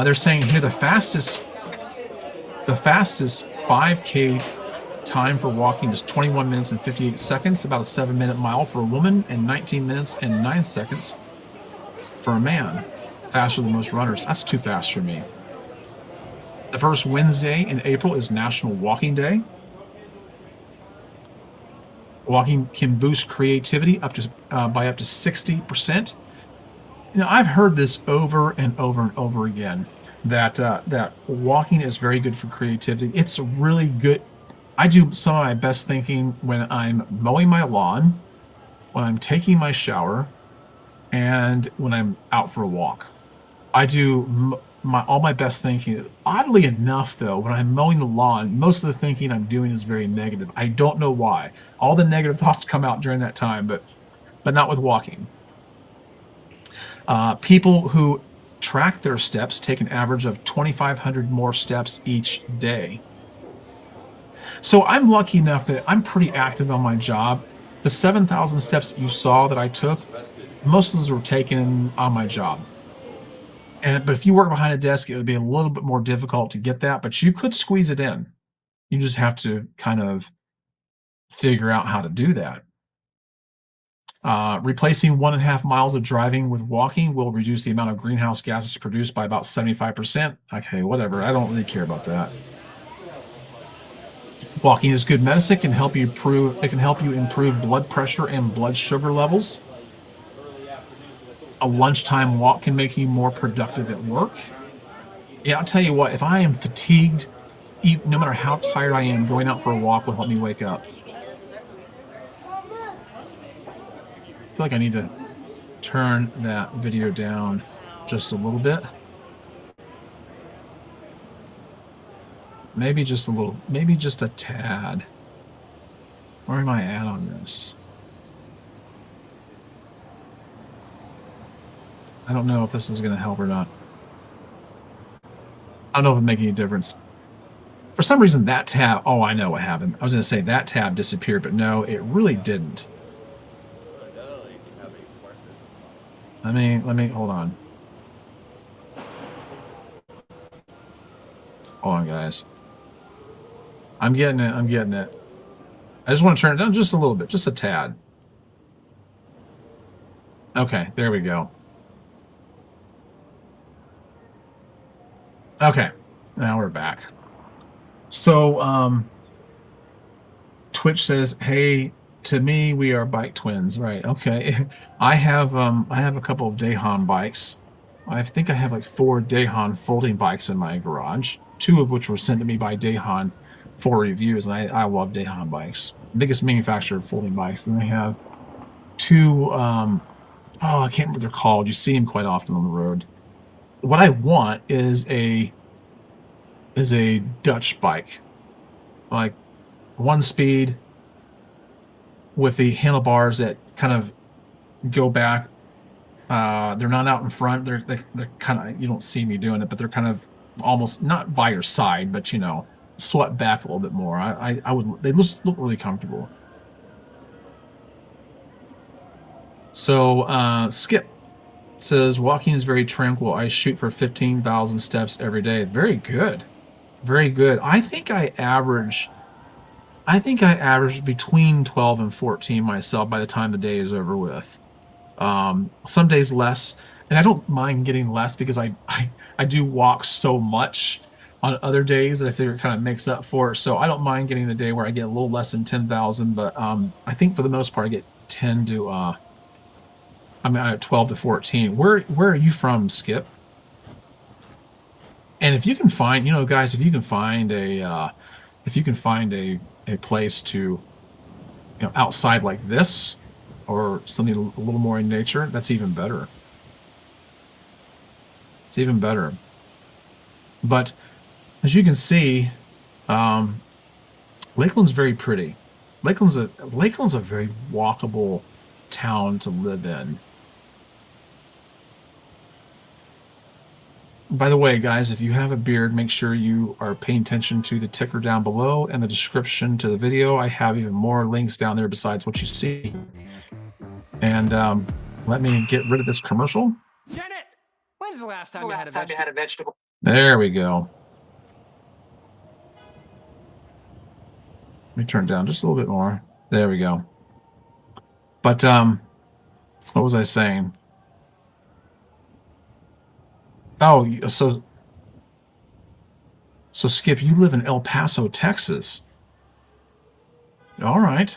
They're saying here the fastest 5K time for walking is 21 minutes and 58 seconds, about a 7-minute mile for a woman, and 19 minutes and 9 seconds for a man. Faster than most runners. That's too fast for me. The first Wednesday in April is National Walking Day. Walking can boost creativity by up to 60%. You know, I've heard this over and over and over again that walking is very good for creativity. It's really good. I do some of my best thinking when I'm mowing my lawn, when I'm taking my shower, and when I'm out for a walk. I do all my best thinking. Oddly enough, though, when I'm mowing the lawn, most of the thinking I'm doing is very negative. I don't know why. All the negative thoughts come out during that time, but not with walking. People who track their steps take an average of 2,500 more steps each day. So I'm lucky enough that I'm pretty active on my job. The 7,000 steps that you saw that I took, most of those were taken on my job. But if you work behind a desk, it would be a little bit more difficult to get that, but you could squeeze it in. You just have to kind of figure out how to do that. Replacing 1.5 miles of driving with walking will reduce the amount of greenhouse gases produced by about 75%. Okay, whatever. I don't really care about that. Walking is good medicine. It can help you improve blood pressure and blood sugar levels. A lunchtime walk can make you more productive at work. Yeah, I'll tell you what, if I am fatigued, no matter how tired I am, going out for a walk will help me wake up. I feel like I need to turn that video down just a little bit. Maybe just a little, maybe just a tad. Where am I at on this? I don't know if this is going to help or not. I don't know if it makes any difference. For some reason, that tab... Oh, I know what happened. I was going to say that tab disappeared, but no, it really didn't. Let me... Hold on. Hold on, guys. I'm getting it. I just want to turn it down just a little bit. Just a tad. Okay, there we go. Okay, now we're back. So, Twitch says, "Hey, to me, we are bike twins." Right? Okay. I have a couple of Dayhan bikes. I think I have like 4 Dayhan folding bikes in my garage, 2 of which were sent to me by Dayhan for reviews, and I love Dayhan bikes. Biggest manufacturer of folding bikes. And they have 2, oh, I can't remember what they're called. You see them quite often on the road. What I want is a Dutch bike, like 1 speed with the handlebars that kind of go back. They're not out in front. They're kind of, you don't see me doing it, but they're kind of almost not by your side, but swept back a little bit more. I would, they just look really comfortable. So Skip says walking is very tranquil. I shoot for 15,000 steps every day. Very good. Very good. I think I average between 12 and 14 myself by the time the day is over with. Some days less, and I don't mind getting less because I do walk so much on other days that I figure it kind of makes up for it. So I don't mind getting a day where I get a little less than 10,000, but I think for the most part I get 10 to I'm at 12 to 14. Where are you from, Skip? And if you can find, guys, if you can find a place to, outside like this, or something a little more in nature, that's even better. It's even better. But as you can see, Lakeland's very pretty. Lakeland's a very walkable town to live in. By the way, guys, if you have a beard, make sure you are paying attention to the ticker down below and the description to the video. I have even more links down there besides what you see. And let me get rid of this commercial. Janet, when's the last time you had a vegetable? There we go. Let me turn it down just a little bit more. There we go. But what was I saying? Oh, so Skip, you live in El Paso, Texas. All right.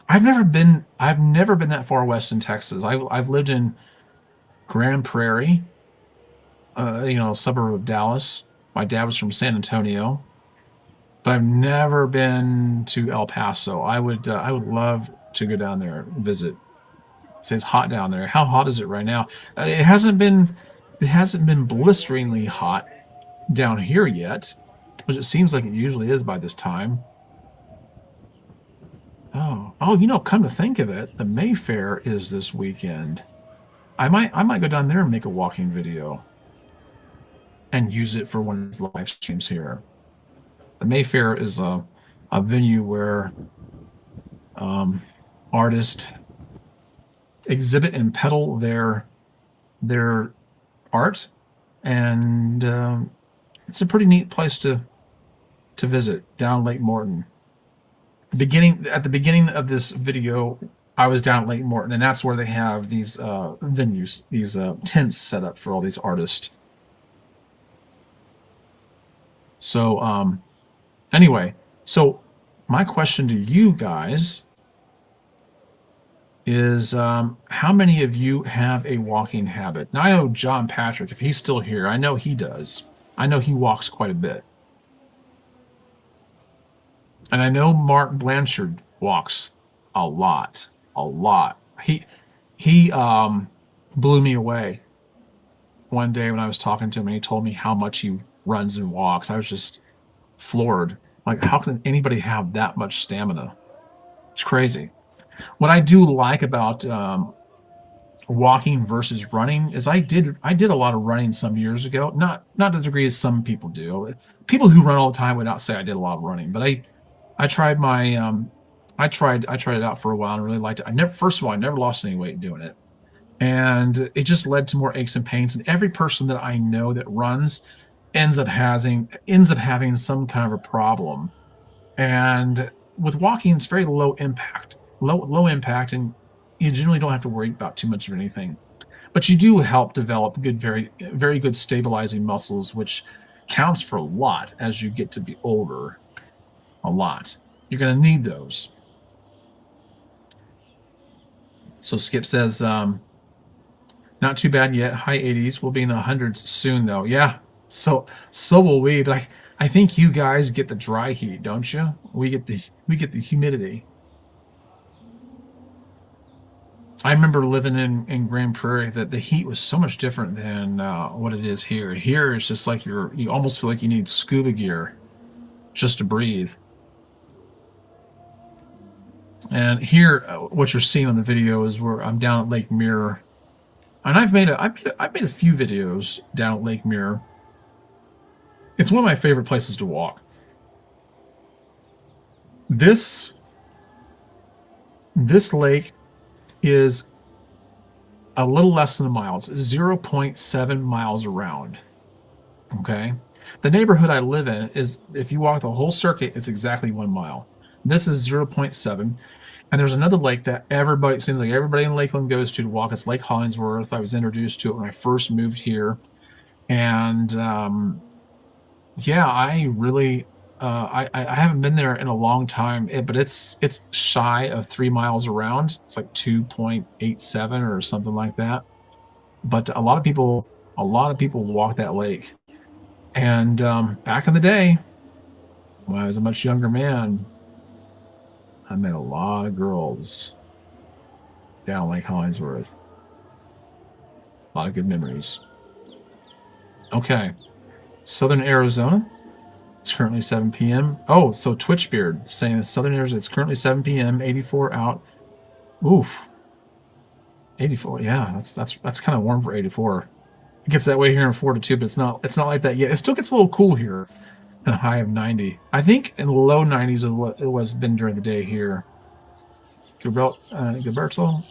I've never been that far west in Texas. I've lived in Grand Prairie, a suburb of Dallas. My dad was from San Antonio, but I've never been to El Paso. I would love to go down there and visit. Say it's hot down there. How hot is it right now? It hasn't been blisteringly hot down here yet, which it seems like it usually is by this time. Oh, come to think of it, the Mayfair is this weekend. I might go down there and make a walking video and use it for one of these live streams here. The Mayfair is a venue where artists exhibit and peddle their art, and it's a pretty neat place to visit down Lake Morton. At the beginning of this video, I was down at Lake Morton, and that's where they have these venues, these tents set up for all these artists. So anyway, so my question to you guys is how many of you have a walking habit? Now, I know John Patrick, if he's still here, I know he does. I know he walks quite a bit. And I know Mark Blanchard walks a lot. He blew me away one day when I was talking to him, and he told me how much he runs and walks. I was just floored. Like, how can anybody have that much stamina? It's crazy. What I do like about walking versus running is I did a lot of running some years ago. Not to the degree as some people do. People who run all the time would not say I did a lot of running, but I tried my I tried it out for a while and really liked it. First of all, I never lost any weight doing it, and it just led to more aches and pains. And every person that I know that runs ends up having some kind of a problem. And with walking, it's very low impact, and you generally don't have to worry about too much of anything. But you do help develop very, very good stabilizing muscles, which counts for a lot as you get to be older. A lot. You're going to need those. So Skip says, Not too bad yet. High 80s. We'll be in the hundreds soon, though. Yeah. So will we. But I think you guys get the dry heat, don't you? We get the humidity. I remember living in Grand Prairie that the heat was so much different than what it is here. Here it's just like you almost feel like you need scuba gear just to breathe. And here, what you're seeing on the video is where I'm down at Lake Mirror, and I've made a few videos down at Lake Mirror. It's one of my favorite places to walk. This lake is a little less than a mile. It's 0.7 miles around. Okay. The neighborhood I live in is, if you walk the whole circuit, it's exactly 1 mile. This is 0.7. And there's another lake that it seems like everybody in Lakeland goes to walk. It's Lake Hollingsworth. I was introduced to it when I first moved here. And yeah, I really, I haven't been there in a long time, but it's shy of 3 miles around. It's like 2.87 or something like that. But a lot of people walk that lake. And back in the day, when I was a much younger man, I met a lot of girls down Lake Hollingsworth. A lot of good memories. Okay. Southern Arizona. It's currently 7 p.m. Oh, so Twitchbeard saying Southern Arizona, it's currently 7 p.m. 84 out. Oof. 84. Yeah, that's kind of warm for 84. It gets that way here in Florida too, but it's not like that yet. It still gets a little cool here. And a high of 90. I think in the low 90s is what it was been during the day here. Gilberto,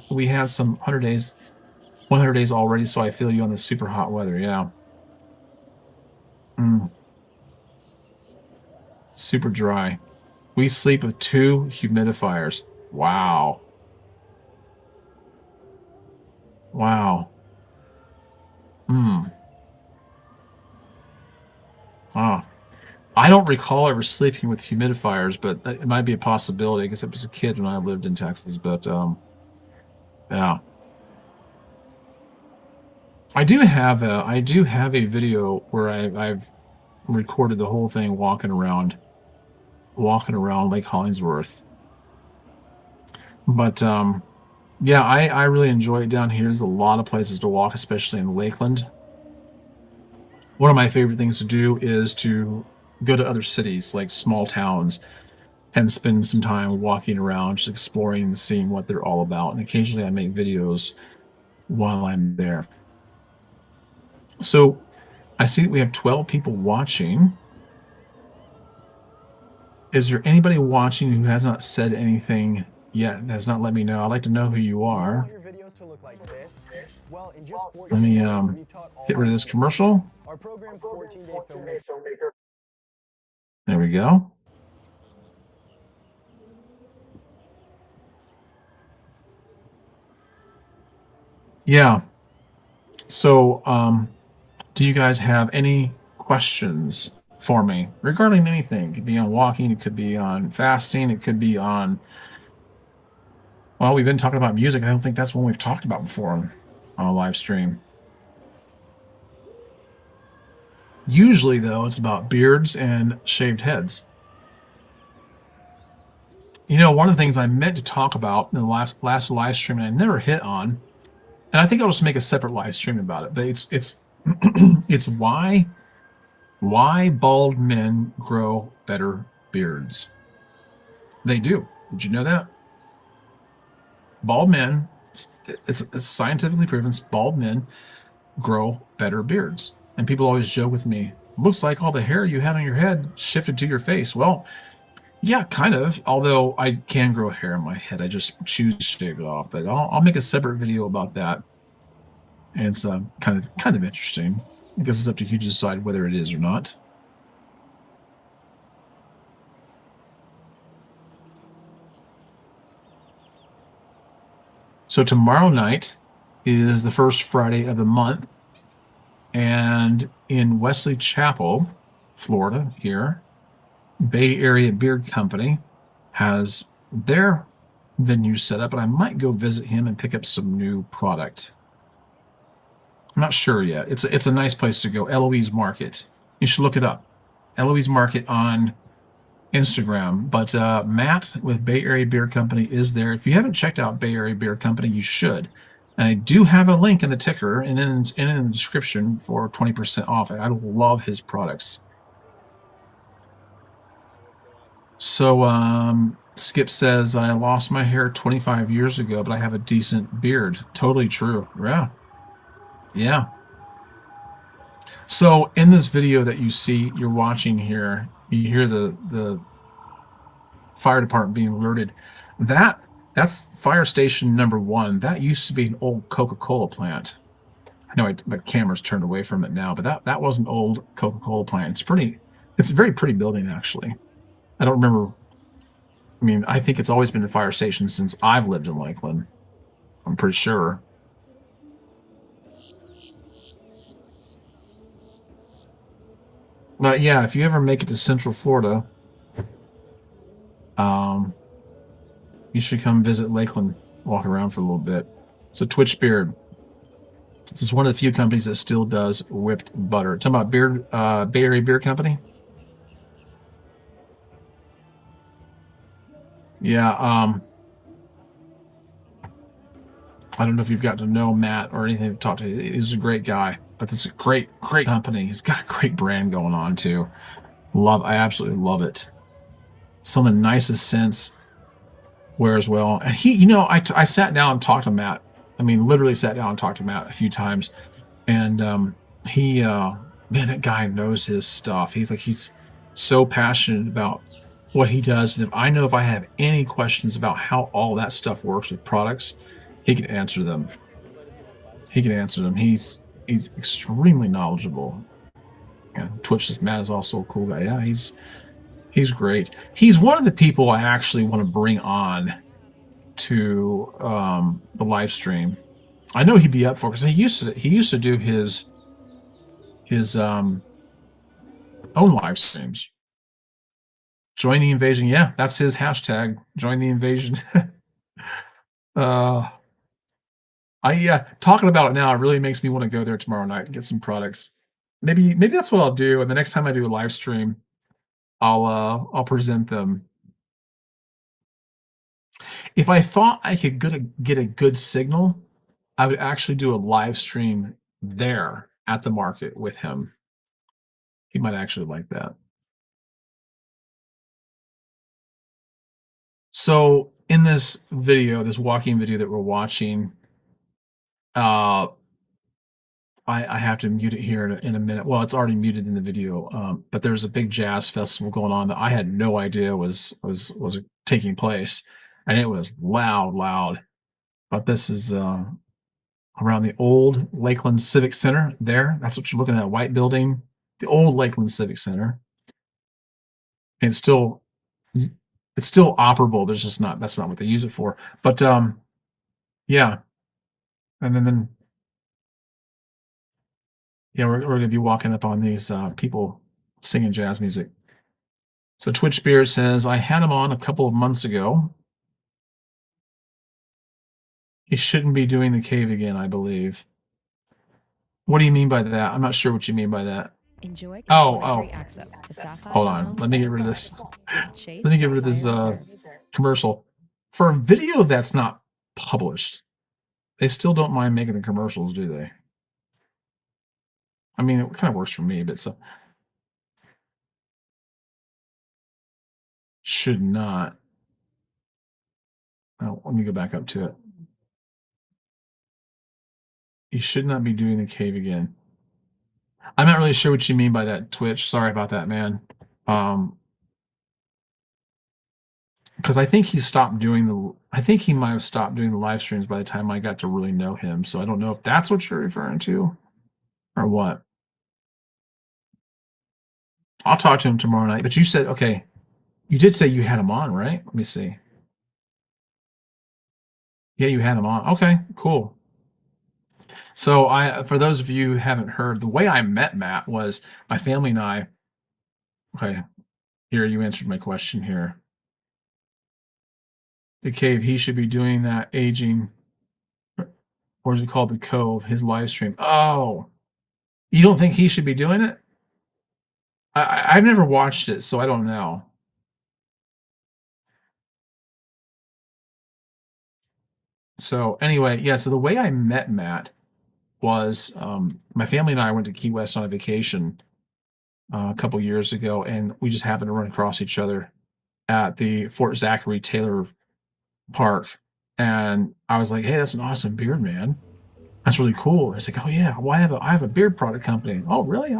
we had some 100 days already, so I feel you on the super hot weather. Yeah. Super dry. We sleep with 2 humidifiers. Wow. Wow. Oh. I don't recall ever sleeping with humidifiers, but it might be a possibility because I was a kid when I lived in Texas. But yeah, I do have a video where I've recorded the whole thing walking around Lake Hollingsworth. But yeah, I really enjoy it down here. There's a lot of places to walk, especially in Lakeland. One of my favorite things to do is to go to other cities, like small towns, and spend some time walking around, just exploring and seeing what they're all about. And occasionally I make videos while I'm there. So I see that we have 12 people watching. Is there anybody watching who has not said anything yet and has not let me know? I'd like to know who you are. Let me get rid of this commercial. There we go. Yeah. So, do you guys have any questions for me regarding anything? It could be on walking, it could be on fasting, it could be on, well, we've been talking about music. I don't think that's one we've talked about before on a live stream. Usually, though, it's about beards and shaved heads. You know, one of the things I meant to talk about in the last live stream and I never hit on, and I think I'll just make a separate live stream about it, but it's it's why bald men grow better beards. They do. Did you know that? Bald men, it's scientifically proven, bald men grow better beards. And people always joke with me, looks like all the hair you had on your head shifted to your face. Well, yeah, kind of. Although I can grow hair on my head, I just choose to shave it off. But I'll make a separate video about that. And it's kind of interesting because it's up to you to decide whether it is or not. So tomorrow night is the first Friday of the month, and in Wesley Chapel, Florida, here, Bay Area Beard Company has their venue set up, and I might go visit him and pick up some new product. I'm not sure yet. It's a nice place to go. Eloise Market. You should look it up. Eloise Market on Instagram. But Matt with Bay Area Beer Company is there. If you haven't checked out Bay Area Beer Company, you should. And I do have a link in the ticker and in the description for 20% off. I love his products. So Skip says, I lost my hair 25 years ago, but I have a decent beard. Totally true. Yeah. Yeah. So in this video that you're watching here, you hear the fire department being alerted. That's fire station number 1. That used to be an old Coca-Cola plant. I know the camera's turned away from it now, but that was an old Coca-Cola plant. It's a very pretty building, actually. I don't remember. I mean, I think it's always been a fire station since I've lived in Lakeland. I'm pretty sure. But yeah, if you ever make it to Central Florida, you should come visit Lakeland, walk around for a little bit. So Twitch Beard. This is one of the few companies that still does whipped butter. Talking about Bay Area Beer Company. Yeah. I don't know if you've got to know Matt or anything to talk to. He's a great guy, but it's a great company. He's got a great brand going on too. I absolutely love it. Some of the nicest scents wears well. And I sat down and talked to Matt. I mean, literally sat down and talked to Matt a few times. And man, that guy knows his stuff. He's so passionate about what he does. And if I have any questions about how all that stuff works with products, he can answer them. He's extremely knowledgeable. And Twitch's Matt is also a cool guy. Yeah, he's great. He's one of the people I actually want to bring on to the live stream. I know he'd be up for, because he used to do his own live streams. Join the invasion. Yeah, that's his hashtag. Join the invasion. Talking about it now, it really makes me want to go there tomorrow night and get some products. Maybe that's what I'll do. And the next time I do a live stream, I'll present them. If I thought I could get a good signal, I would actually do a live stream there at the market with him. He might actually like that. So in this video, this walking video that we're watching, I have to mute it here in a minute. Well, it's already muted in the video, but there's a big jazz festival going on that I had no idea was taking place, and it was loud. But this is around the old Lakeland Civic Center. That's what you're looking at, that white building, the old Lakeland Civic Center. And it's still operable. That's not what they use it for. But yeah, and then yeah, we're going to be walking up on these people singing jazz music. So Twitch Beer says, I had him on a couple of months ago. He shouldn't be doing the cave again, I believe. What do you mean by that? I'm not sure what you mean by that. Enjoy access to Sapphire. Hold on. Let me get rid of this. Let me get rid of this commercial. For a video that's not published, they still don't mind making the commercials, do they? I mean, it kind of works for me, but should not. Oh, let me go back up to it. You should not be doing the cave again. I'm not really sure what you mean by that, Twitch. Sorry about that, man. Because I think he might have stopped doing the live streams by the time I got to really know him. So I don't know if that's what you're referring to or what. I'll talk to him tomorrow night. But you said, okay, you did say you had him on, right? Let me see. Yeah, you had him on. Okay, cool. So for those of you who haven't heard, the way I met Matt was my family and I. Okay, here, you answered my question here. The cave, he should be doing that aging. or is it called The Cove? His live stream. Oh, you don't think he should be doing it? I've never watched it, so I don't know. So anyway, yeah. So the way I met Matt was my family and I went to Key West on a vacation a couple years ago, and we just happened to run across each other at the Fort Zachary Taylor Park. And I was like, "Hey, that's an awesome beard, man. That's really cool." It's like, "Oh yeah, well I have a beard product company." "Oh really?"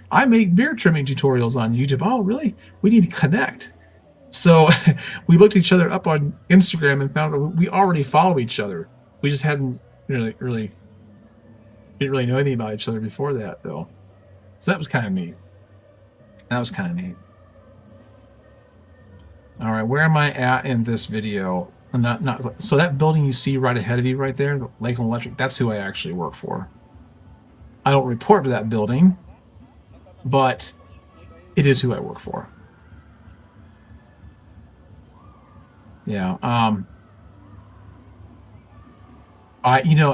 I make beard trimming tutorials on YouTube." "Oh really? We need to connect." So we looked each other up on Instagram and found that we already follow each other. We just hadn't really didn't really know anything about each other before that, though. So that was kind of neat. That was kind of neat. All right, where am I at in this video? Not so that building you see right ahead of you, right there, the Lakeland Electric. That's who I actually work for. I don't report to that building, but it is who I work for. Yeah.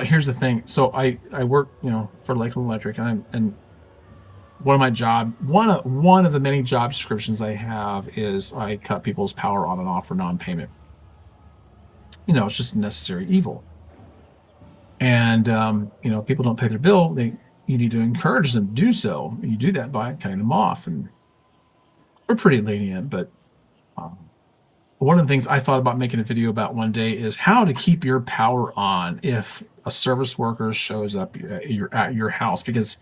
Here's the thing. So I work, for Lakeland Electric, and one of the many job descriptions I have is I cut people's power on and off for non-payment. It's just a necessary evil. And people don't pay their bill. You need to encourage them to do so. You do that by cutting them off, and we're pretty lenient. But one of the things I thought about making a video about one day is how to keep your power on if a service worker shows up at your house. Because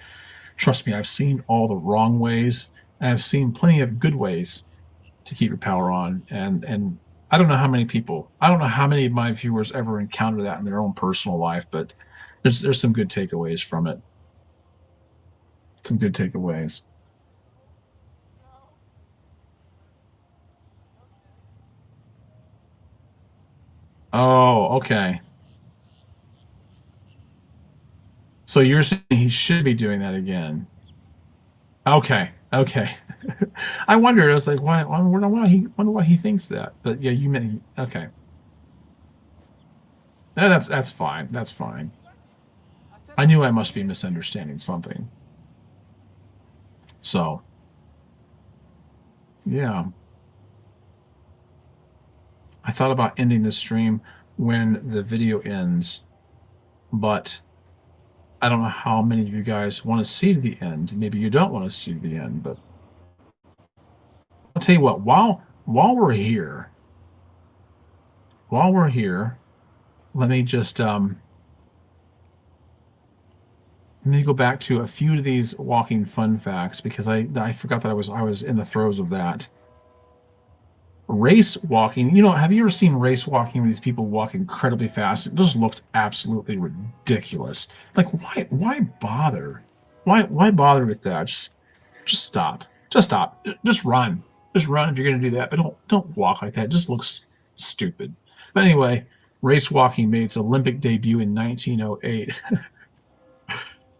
trust me, I've seen all the wrong ways, and I've seen plenty of good ways to keep your power on. And I don't know how many of my viewers ever encounter that in their own personal life, but there's some good takeaways from it. Some good takeaways. Oh, okay. So you're saying he should be doing that again? Okay. I wondered. I was like, why? I wonder why he thinks that. But yeah, you meant okay. That's fine. That's fine. I knew I must be misunderstanding something. So, yeah. I thought about ending the stream when the video ends, but I don't know how many of you guys want to see to the end. Maybe you don't want to see to the end, but I'll tell you what, while we're here, let me just let me go back to a few of these walking fun facts, because I forgot that I was in the throes of that. Race walking, have you ever seen race walking, these people walk incredibly fast? It just looks absolutely ridiculous. Like, why bother? Why bother with that? Just stop. Just run. Just run if you're going to do that, but don't walk like that. It just looks stupid. But anyway, race walking made its Olympic debut in 1908.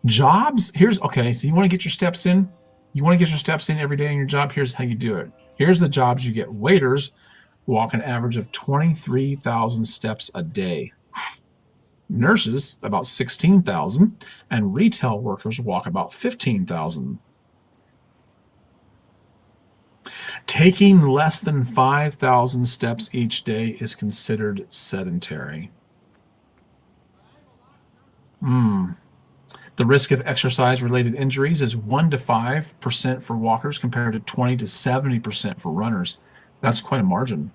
Jobs? Okay, so you want to get your steps in? You want to get your steps in every day in your job? Here's how you do it. Here's the jobs you get. Waiters walk an average of 23,000 steps a day. Nurses, about 16,000, and retail workers walk about 15,000. Taking less than 5,000 steps each day is considered sedentary. The risk of exercise-related injuries is 1 to 5% for walkers compared to 20 to 70% for runners. That's quite a margin.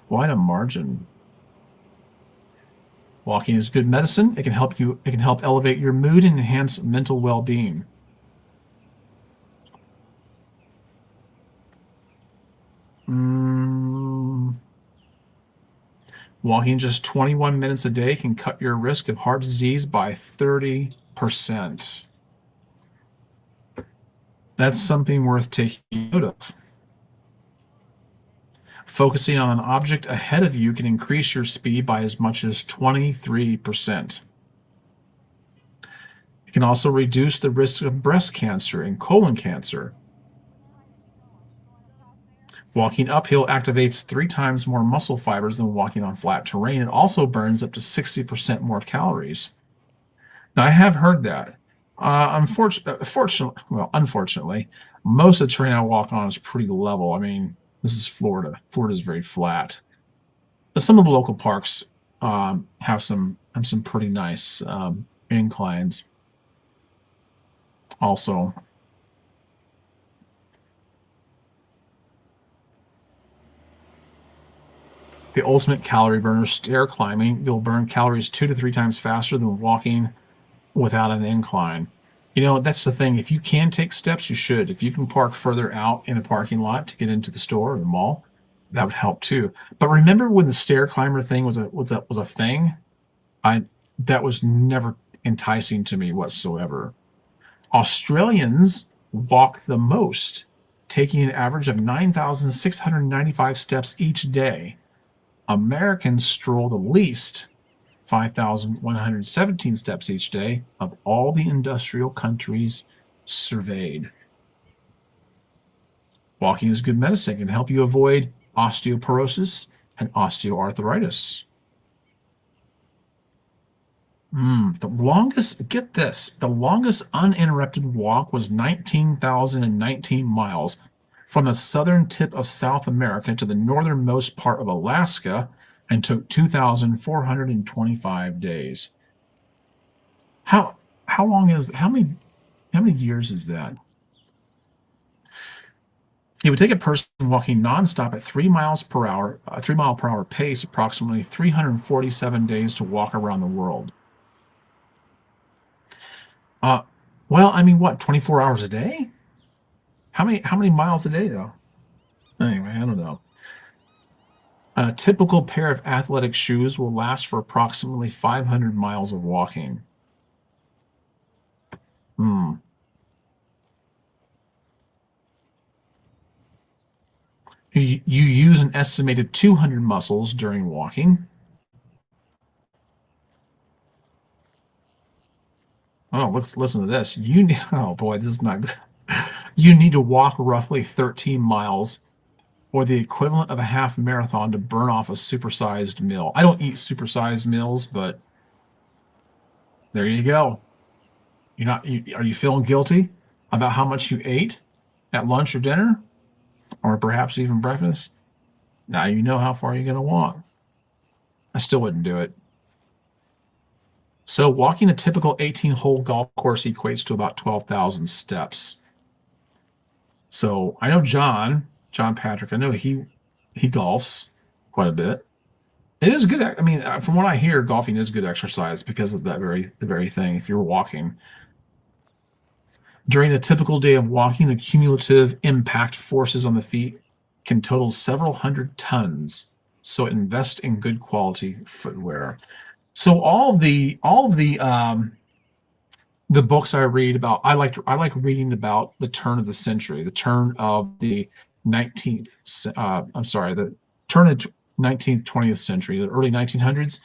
Quite a margin. Walking is good medicine. It can help elevate your mood and enhance mental well-being. Walking just 21 minutes a day can cut your risk of heart disease by 30%. That's something worth taking note of. Focusing on an object ahead of you can increase your speed by as much as 23%. It can also reduce the risk of breast cancer and colon cancer. Walking uphill activates 3 times more muscle fibers than walking on flat terrain. It also burns up to 60% more calories. Now, I have heard that. Unfortunately, most of the terrain I walk on is pretty level. I mean, this is Florida. Florida is very flat. But some of the local parks have some pretty nice inclines. Also, the ultimate calorie burner, stair climbing. You'll burn calories 2 to 3 times faster than walking without an incline. You know, that's the thing. If you can take steps, you should. If you can park further out in a parking lot to get into the store or the mall, that would help too. But remember when the stair climber thing was a thing? That was never enticing to me whatsoever. Australians walk the most, taking an average of 9,695 steps each day. Americans stroll the least, 5,117 steps each day of all the industrial countries surveyed. Walking is good medicine. It can help you avoid osteoporosis and osteoarthritis. The longest uninterrupted walk was 19,019 miles from the southern tip of South America to the northernmost part of Alaska, and took 2,425 days. How many years is that? It would take a person walking nonstop at 3 miles per hour, 3 mile per hour pace, approximately 347 days to walk around the world. Well, I mean, what, 24 hours a day? How many miles a day though? Anyway, I don't know. A typical pair of athletic shoes will last for approximately 500 miles of walking. You use an estimated 200 muscles during walking. Oh, let's listen to this. Oh boy, this is not good. You need to walk roughly 13 miles, or the equivalent of a half marathon, to burn off a supersized meal. I don't eat supersized meals, but there you go. Are you feeling guilty about how much you ate at lunch or dinner, or perhaps even breakfast? Now you know how far you're going to walk. I still wouldn't do it. So walking a typical 18-hole golf course equates to about 12,000 steps. So I know John Patrick, I know he golfs quite a bit. It is good. I mean, from what I hear, golfing is good exercise because of the very thing. If you're walking during a typical day of walking, the cumulative impact forces on the feet can total several hundred tons. So invest in good quality footwear. So all of the books I read about, I like reading about the turn of the century, the turn of the 19th, the turn of 19th, 20th century, the early 1900s.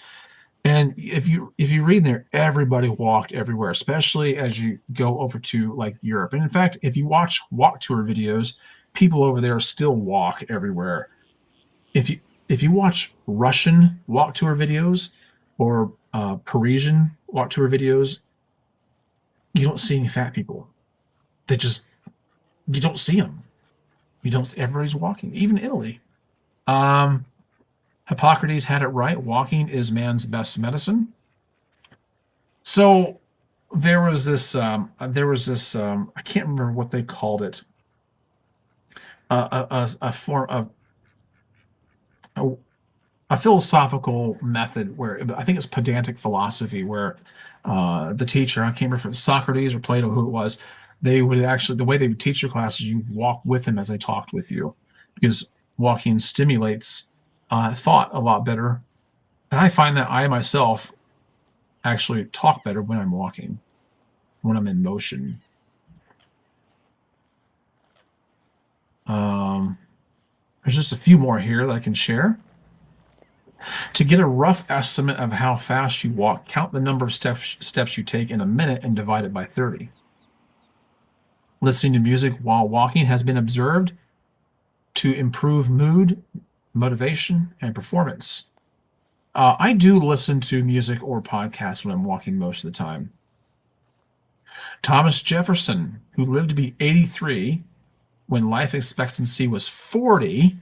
And if you read there, everybody walked everywhere, especially as you go over to like Europe. And in fact, if you watch walk tour videos, people over there still walk everywhere. If you watch Russian walk tour videos or Parisian walk tour videos, you don't see any fat people. You don't see them. Everybody's walking, even Italy. Hippocrates had it right. Walking is man's best medicine. So there was this, I can't remember what they called it. A form of a philosophical method where I think it's pedantic philosophy, where the teacher, I can't remember if it was Socrates or Plato, who it was, they would actually, the way they would teach your classes, you walk with them as they talked with you, because walking stimulates thought a lot better. And I find that I myself actually talk better when I'm walking, when I'm in motion. There's just a few more here that I can share. To get a rough estimate of how fast you walk, count the number of steps you take in a minute and divide it by 30. Listening to music while walking has been observed to improve mood, motivation, and performance. I do listen to music or podcasts when I'm walking most of the time. Thomas Jefferson, who lived to be 83 when life expectancy was 40,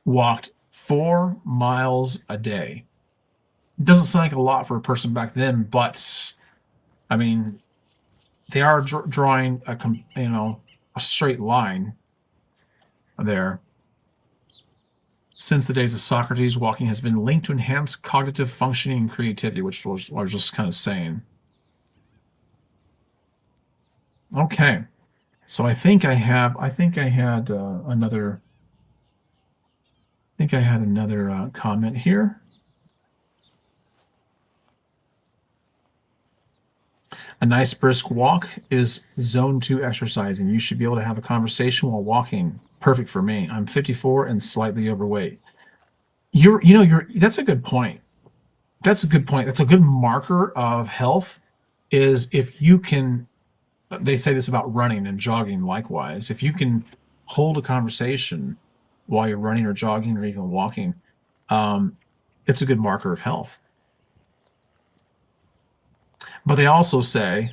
walked 4 miles a day. It doesn't sound like a lot for a person back then, but I mean, they are drawing a straight line there. Since the days of Socrates, walking has been linked to enhanced cognitive functioning and creativity, which was what I was just kind of saying. Okay, so I think I had another comment here. A nice brisk walk is zone 2 exercising. You should be able to have a conversation while walking. Perfect for me. I'm 54 and slightly overweight. That's a good point. That's a good point. That's a good marker of health is if you can, they say this about running and jogging likewise. If you can hold a conversation while you're running or jogging or even walking, it's a good marker of health. But they also say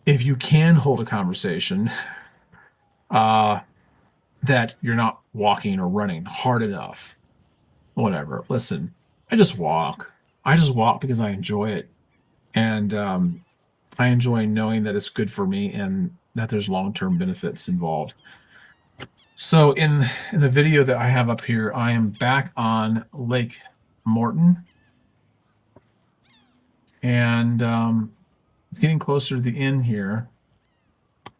if you can hold a conversation, that you're not walking or running hard enough. Whatever. Listen, I just walk. I just walk because I enjoy it. And I enjoy knowing that it's good for me and that there's long-term benefits involved. So in the video that I have up here, I am back on Lake Morton. And it's getting closer to the end here.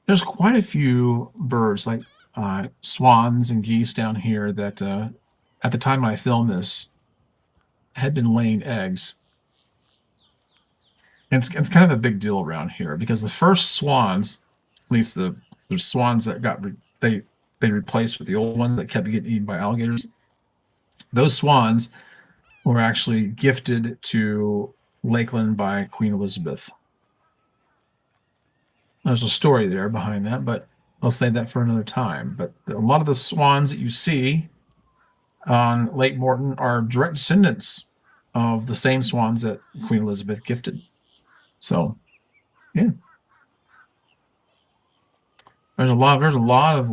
There's quite a few birds, like swans and geese down here that at the time I filmed this had been laying eggs. And it's kind of a big deal around here because the first swans, at least the swans that got they replaced with the old ones that kept getting eaten by alligators. Those swans were actually gifted to Lakeland by Queen Elizabeth. There's a story there behind that, but I'll save that for another time. But a lot of the swans that you see on Lake Morton are direct descendants of the same swans that Queen Elizabeth gifted. So, yeah, there's a lot of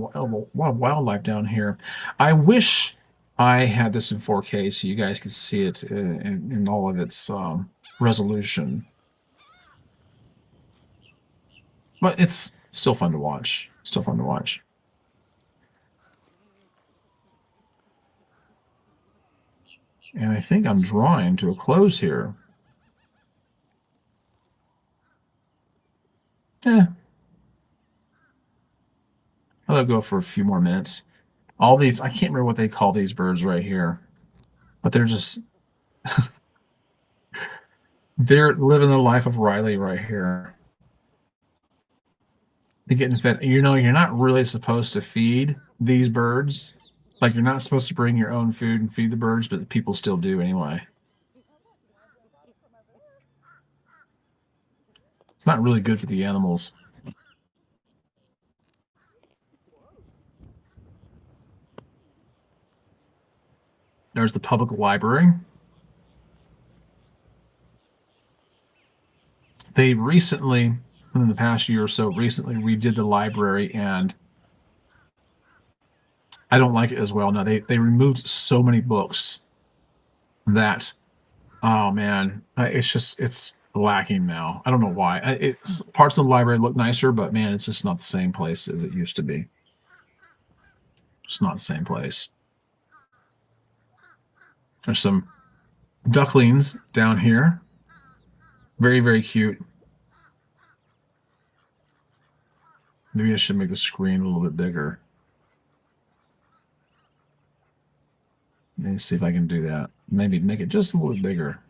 wildlife down here. I wish I had this in 4K so you guys could see it in all of its resolution. But it's still fun to watch. Still fun to watch. And I think I'm drawing to a close here. I'll go for a few more minutes. All these, I can't remember what they call these birds right here, but they're just, they're living the life of Riley right here. They're getting fed. You're not really supposed to feed these birds. Like, you're not supposed to bring your own food and feed the birds, but people still do anyway. It's not really good for the animals. There's the public library. They recently, in the past year or so, redid the library, and I don't like it as well. Now, they removed so many books that, oh man, it's lacking now. I don't know why. Parts of the library look nicer, but man, it's just not the same place as it used to be. It's not the same place. There's some ducklings down here. Very, very cute. Maybe I should make the screen a little bit bigger. Let me see if I can do that. Maybe make it just a little bit bigger.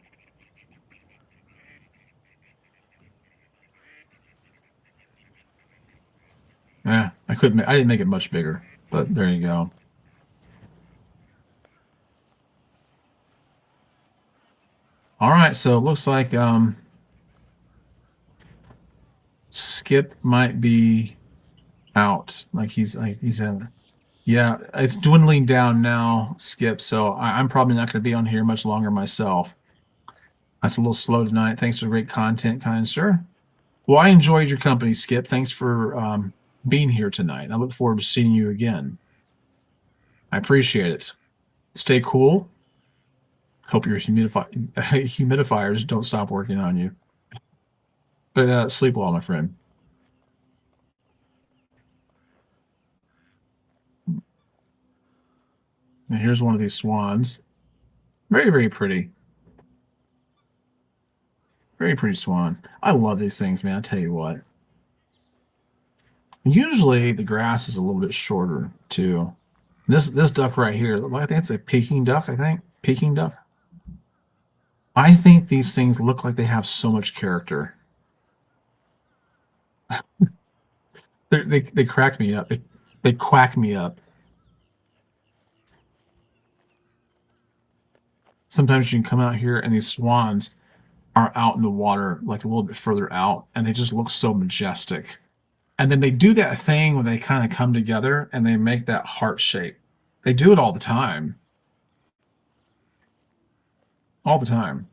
I didn't make it much bigger, but there you go. All right, so it looks like Skip might be out. Like he's Yeah, it's dwindling down now, Skip, so I'm probably not going to be on here much longer myself. That's a little slow tonight. Thanks for the great content, kind sir. Well, I enjoyed your company, Skip. Thanks for being here tonight. I look forward to seeing you again. I appreciate it. Stay cool. Hope your humidifiers don't stop working on you. But sleep well, my friend. And here's one of these swans. Very, very pretty. Very pretty swan. I love these things, man. I tell you what. Usually the grass is a little bit shorter too. This duck right here, I think it's a Peking duck, I think. Peking duck. I think these things look like they have so much character. They crack me up. They quack me up. Sometimes you can come out here and these swans are out in the water, like a little bit further out, and they just look so majestic. And then they do that thing where they kind of come together and they make that heart shape. They do it all the time. All the time.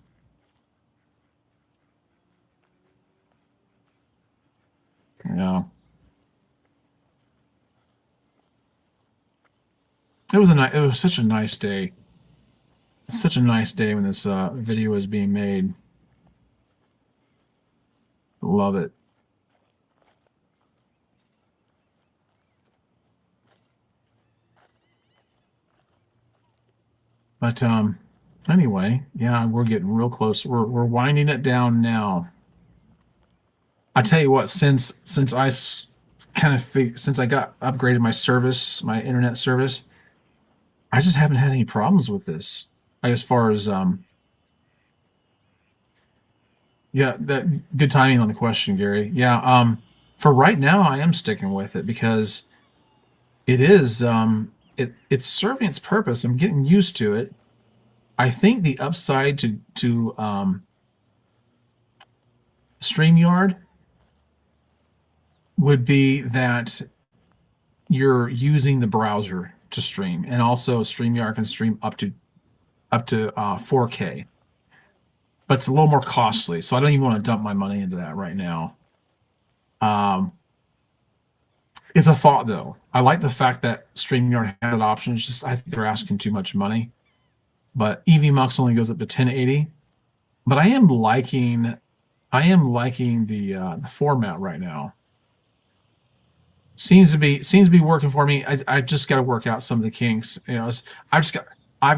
Yeah. It was such a nice day. Such a nice day when this video was being made. Love it. But anyway, yeah, we're getting real close. We're winding it down now. I tell you what, since I since I got upgraded my service, my internet service, I just haven't had any problems with this. As far as yeah, that good timing on the question, Gary. Yeah, for right now, I am sticking with it because it is it's serving its purpose. I'm getting used to it. I think the upside to StreamYard would be that you're using the browser to stream, and also StreamYard can stream up to 4K. But it's a little more costly, so I don't even want to dump my money into that right now. It's a thought, though. I like the fact that StreamYard had that option. It's just I think they're asking too much money. But EVMux only goes up to 1080. But I am liking the format right now. Seems to be working for me. I just got to work out some of the kinks. You know, I've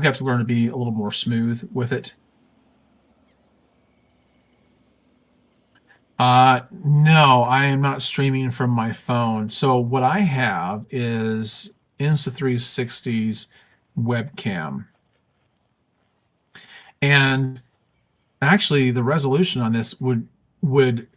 got to learn to be a little more smooth with it. No, I am not streaming from my phone. So what I have is Insta360's webcam. And actually the resolution on this would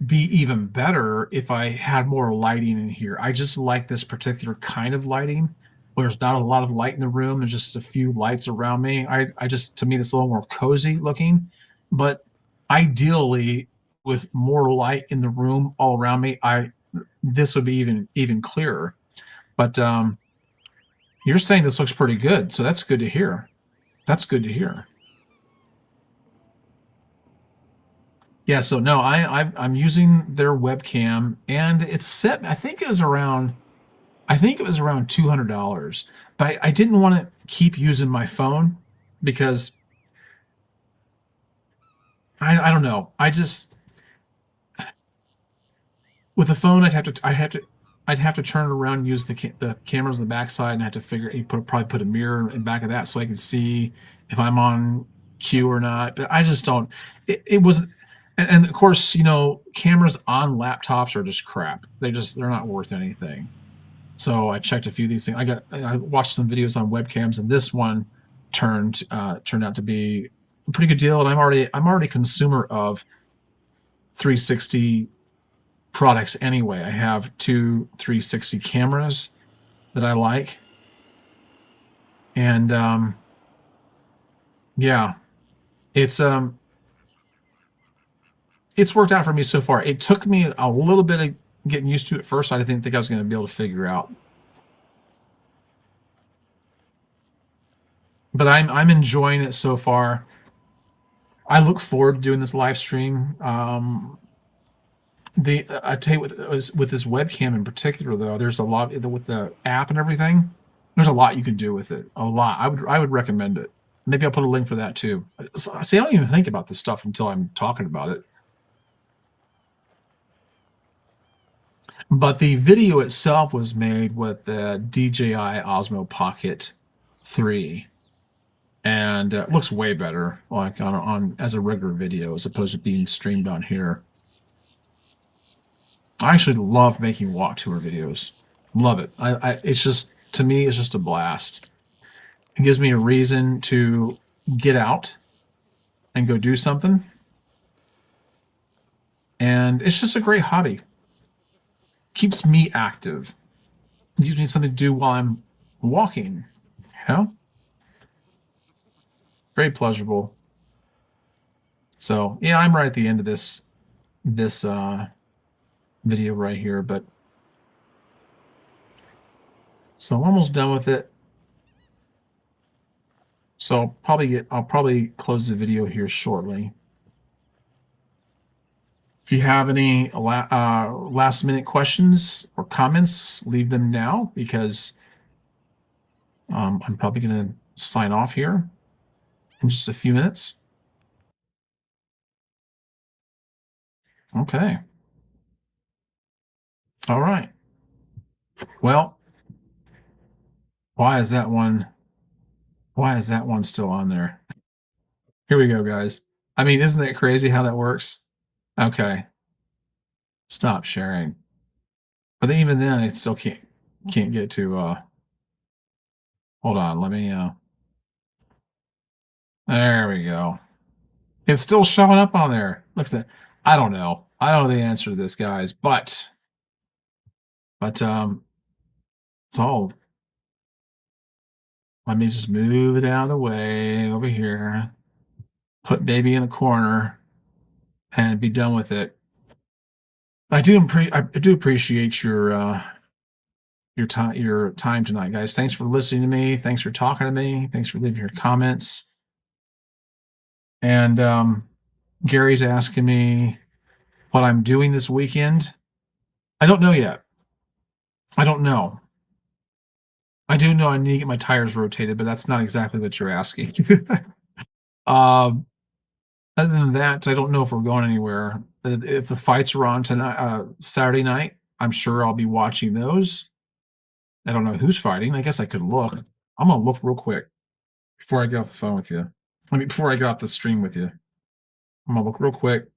be even better if I had more lighting in here. I just like this particular kind of lighting where there's not a lot of light in the room. There's just a few lights around me. I just, to me, it's a little more cozy looking. But ideally, with more light in the room all around me, this would be even clearer. But you're saying this looks pretty good, so that's good to hear. That's good to hear. Yeah, so no, I'm using their webcam, and it's set. I think it was around $200, but I didn't want to keep using my phone because I don't know. With the phone, I'd have to turn it around and use the cameras on the backside, and I had to probably put a mirror in back of that so I can see if I'm on cue or not. But I just don't. It was. And of course, you know, cameras on laptops are just crap. They're not worth anything. So I checked a few of these things. I watched some videos on webcams, and this one turned out to be a pretty good deal. And I'm already a consumer of 360 products anyway. I have two 360 cameras that I like, and yeah, it's worked out for me so far. It took me a little bit of getting used to it first. I didn't think I was going to be able to figure out. but I'm enjoying it so far. I look forward to doing this live stream. I tell you what, with this webcam in particular, though, there's a lot with the app and everything. There's a lot you can do with it. A lot. I would recommend it. Maybe I'll put a link for that too. See, I don't even think about this stuff until I'm talking about it. But the video itself was made with the DJI Osmo Pocket 3, and it looks way better, like on as a regular video as opposed to being streamed on here. I actually love making walk tour videos. Love it. It's just, to me, it's just a blast. It gives me a reason to get out and go do something. And it's just a great hobby. Keeps me active. It gives me something to do while I'm walking. You know? Very pleasurable. So yeah, I'm right at the end of this video right here, but so I'm almost done with it. So I'll probably close the video here shortly. If you have any last minute questions or comments, leave them now, because I'm probably going to sign off here in just a few minutes. Okay. All right. Well, why is that one still on there? Here we go, guys. I mean, isn't that crazy how that works? Okay. Stop sharing. But even then, it still can't get to hold on, let me there we go. It's still showing up on there. Look at that. I don't know. I don't know the answer to this, guys, but it's all. Let me just move it out of the way over here. Put baby in the corner and be done with it. I do appreciate your time tonight, guys. Thanks for listening to me. Thanks for talking to me. Thanks for leaving your comments. And Gary's asking me what I'm doing this weekend. I don't know yet. I don't know. I do know I need to get my tires rotated, but that's not exactly what you're asking. Other than that, I don't know if we're going anywhere. If the fights are on tonight, Saturday night, I'm sure I'll be watching those. I don't know who's fighting. I guess I could look. I'm gonna look real quick before I get off the phone with you. Before I get off the stream with you. I'm gonna look real quick.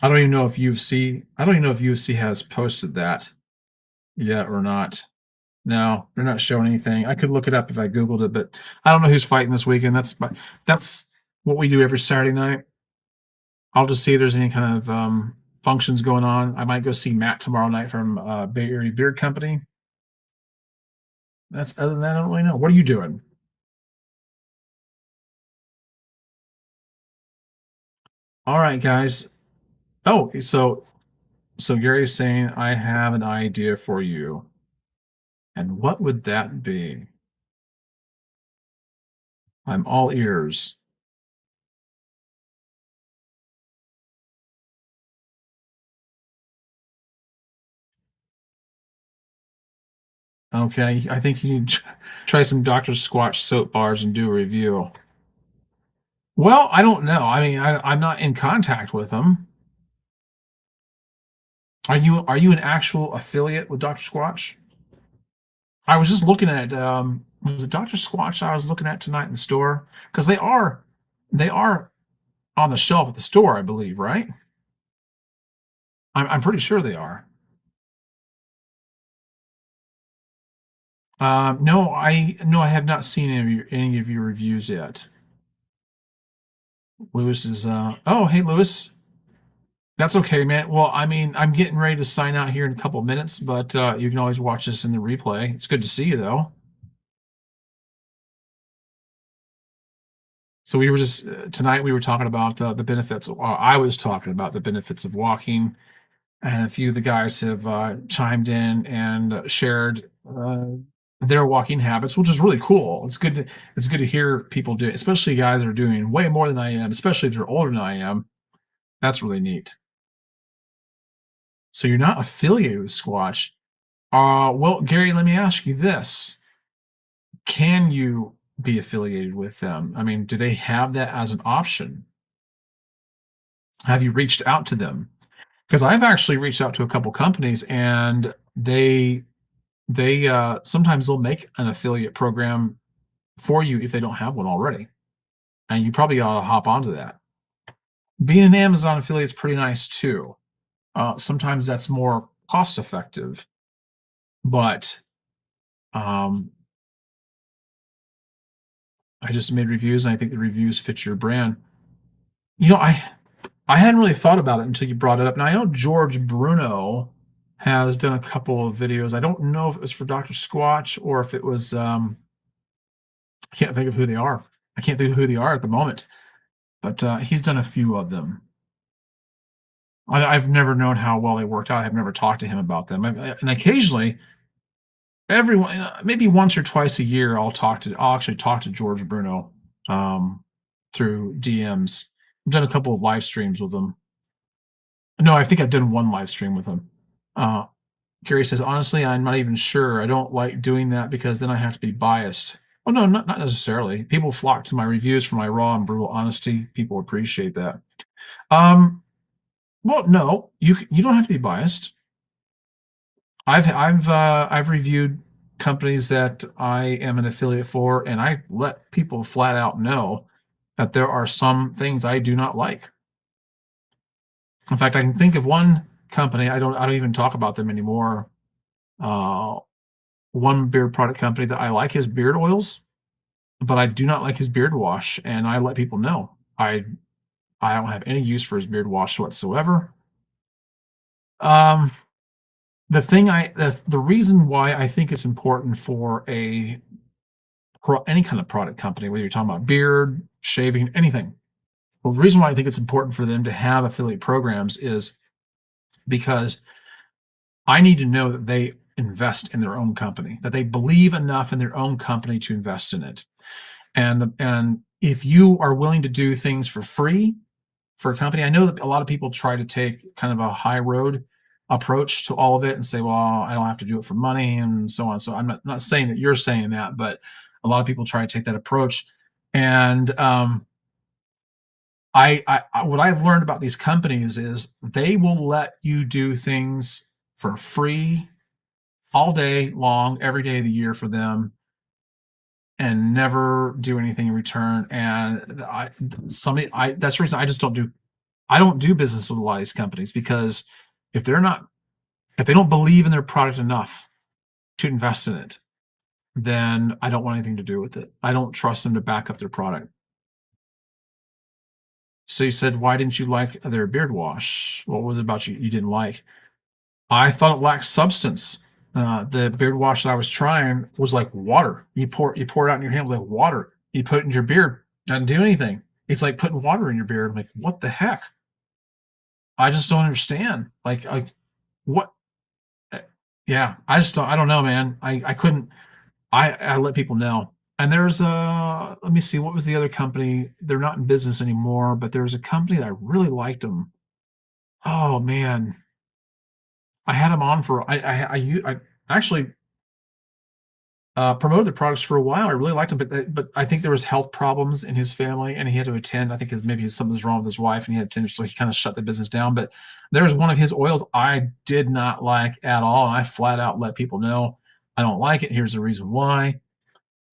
I don't even know if UFC has posted that yet or not. No, they're not showing anything. I could look it up if I Googled it, but I don't know who's fighting this weekend. That's what we do every Saturday night. I'll just see if there's any kind of functions going on. I might go see Matt tomorrow night from Bay Area Beard Company. Other than that, I don't really know. What are you doing? All right, guys. Oh, so Gary's saying, I have an idea for you. And what would that be? I'm all ears. Okay, I think you need to try some Dr. Squatch soap bars and do a review. Well, I don't know. I mean, I'm not in contact with them. Are you an actual affiliate with Dr. Squatch? I was just looking at was it Dr. Squatch I was looking at tonight in the store? Because they are on the shelf at the store, I believe, right? I'm pretty sure they are. No, I have not seen any of your reviews yet. Lewis is oh, hey Lewis. That's okay, man. Well, I mean, I'm getting ready to sign out here in a couple of minutes, but you can always watch this in the replay. It's good to see you, though. So we were just tonight we were talking about the benefits. I was talking about the benefits of walking, and a few of the guys have chimed in and shared their walking habits, which is really cool. It's good to hear people do it, especially guys that are doing way more than I am, especially if they're older than I am. That's really neat. So you're not affiliated with Squatch. Well, Gary, let me ask you this. Can you be affiliated with them? I mean, do they have that as an option? Have you reached out to them? Because I've actually reached out to a couple companies, and they sometimes they'll make an affiliate program for you if they don't have one already, and you probably ought to hop onto that. Being an Amazon affiliate is pretty nice too. Sometimes that's more cost effective, but I just made reviews, and I think the reviews fit your brand. I hadn't really thought about it until you brought it up. Now I know George Bruno has done a couple of videos. I don't know if it was for Dr. Squatch or if it was I can't think of who they are. I can't think of who they are at the moment. But he's done a few of them. I've never known how well they worked out. I've never talked to him about them. And occasionally, everyone, maybe once or twice a year, I'll actually talk to George Bruno through DMs. I've done a couple of live streams with him. No, I think I've done one live stream with him. Gary says, honestly, I'm not even sure. I don't like doing that because then I have to be biased. Oh, no, not necessarily. People flock to my reviews for my raw and brutal honesty. People appreciate that. Well, no, you don't have to be biased. I've reviewed companies that I am an affiliate for, and I let people flat out know that there are some things I do not like. In fact, I can think of one company. I don't even talk about them anymore. One beard product company that I like his beard oils, but I do not like his beard wash, and I let people know I don't have any use for his beard wash whatsoever. The reason why I think it's important for any kind of product company, whether you're talking about beard, shaving, anything. Well, the reason why I think it's important for them to have affiliate programs is because I need to know that they invest in their own company, that they believe enough in their own company to invest in it. And if you are willing to do things for free for a company, I know that a lot of people try to take kind of a high road approach to all of it and say, well, I don't have to do it for money and so on. So I'm not saying that you're saying that, but a lot of people try to take that approach. And what I've learned about these companies is they will let you do things for free all day long, every day of the year for them, and never do anything in return. And that's the reason I don't do business with a lot of these companies, because if they don't believe in their product enough to invest in it, then I don't want anything to do with it. I don't trust them to back up their product. So you said, why didn't you like their beard wash? What was it about you didn't like? I thought it lacked substance. The beard wash that I was trying was like water. You pour it out in your hand, it was like water. You put it in your beard, doesn't do anything. It's like putting water in your beard. I'm like, what the heck? I just don't understand. Like what? Yeah, I don't know, man. I couldn't. I let people know. And there's let me see, what was the other company? They're not in business anymore, but there's a company that I really liked them. Oh man, I had them on for I actually promoted the products for a while. I really liked them, but I think there was health problems in his family, and he had to attend. I think maybe something was wrong with his wife, and he had to attend, so he kind of shut the business down. But there was one of his oils I did not like at all, and I flat out let people know I don't like it. Here's the reason why.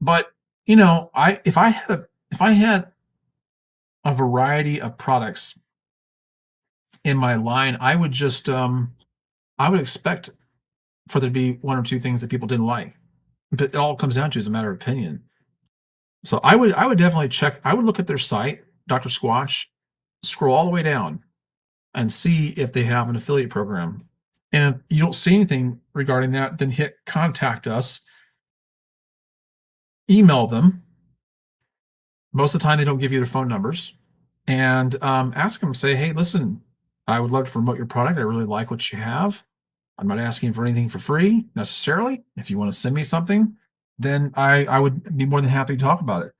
But if I had a variety of products in my line, I would just I would expect for there to be one or two things that people didn't like. But it all comes down to is a matter of opinion. So I would definitely check. I would look at their site, Dr. Squatch, scroll all the way down, and see if they have an affiliate program. And if you don't see anything regarding that, then hit contact us. Email them. Most of the time, they don't give you their phone numbers. And ask them, say, hey, listen, I would love to promote your product. I really like what you have. I'm not asking for anything for free necessarily. If you want to send me something, then I would be more than happy to talk about it.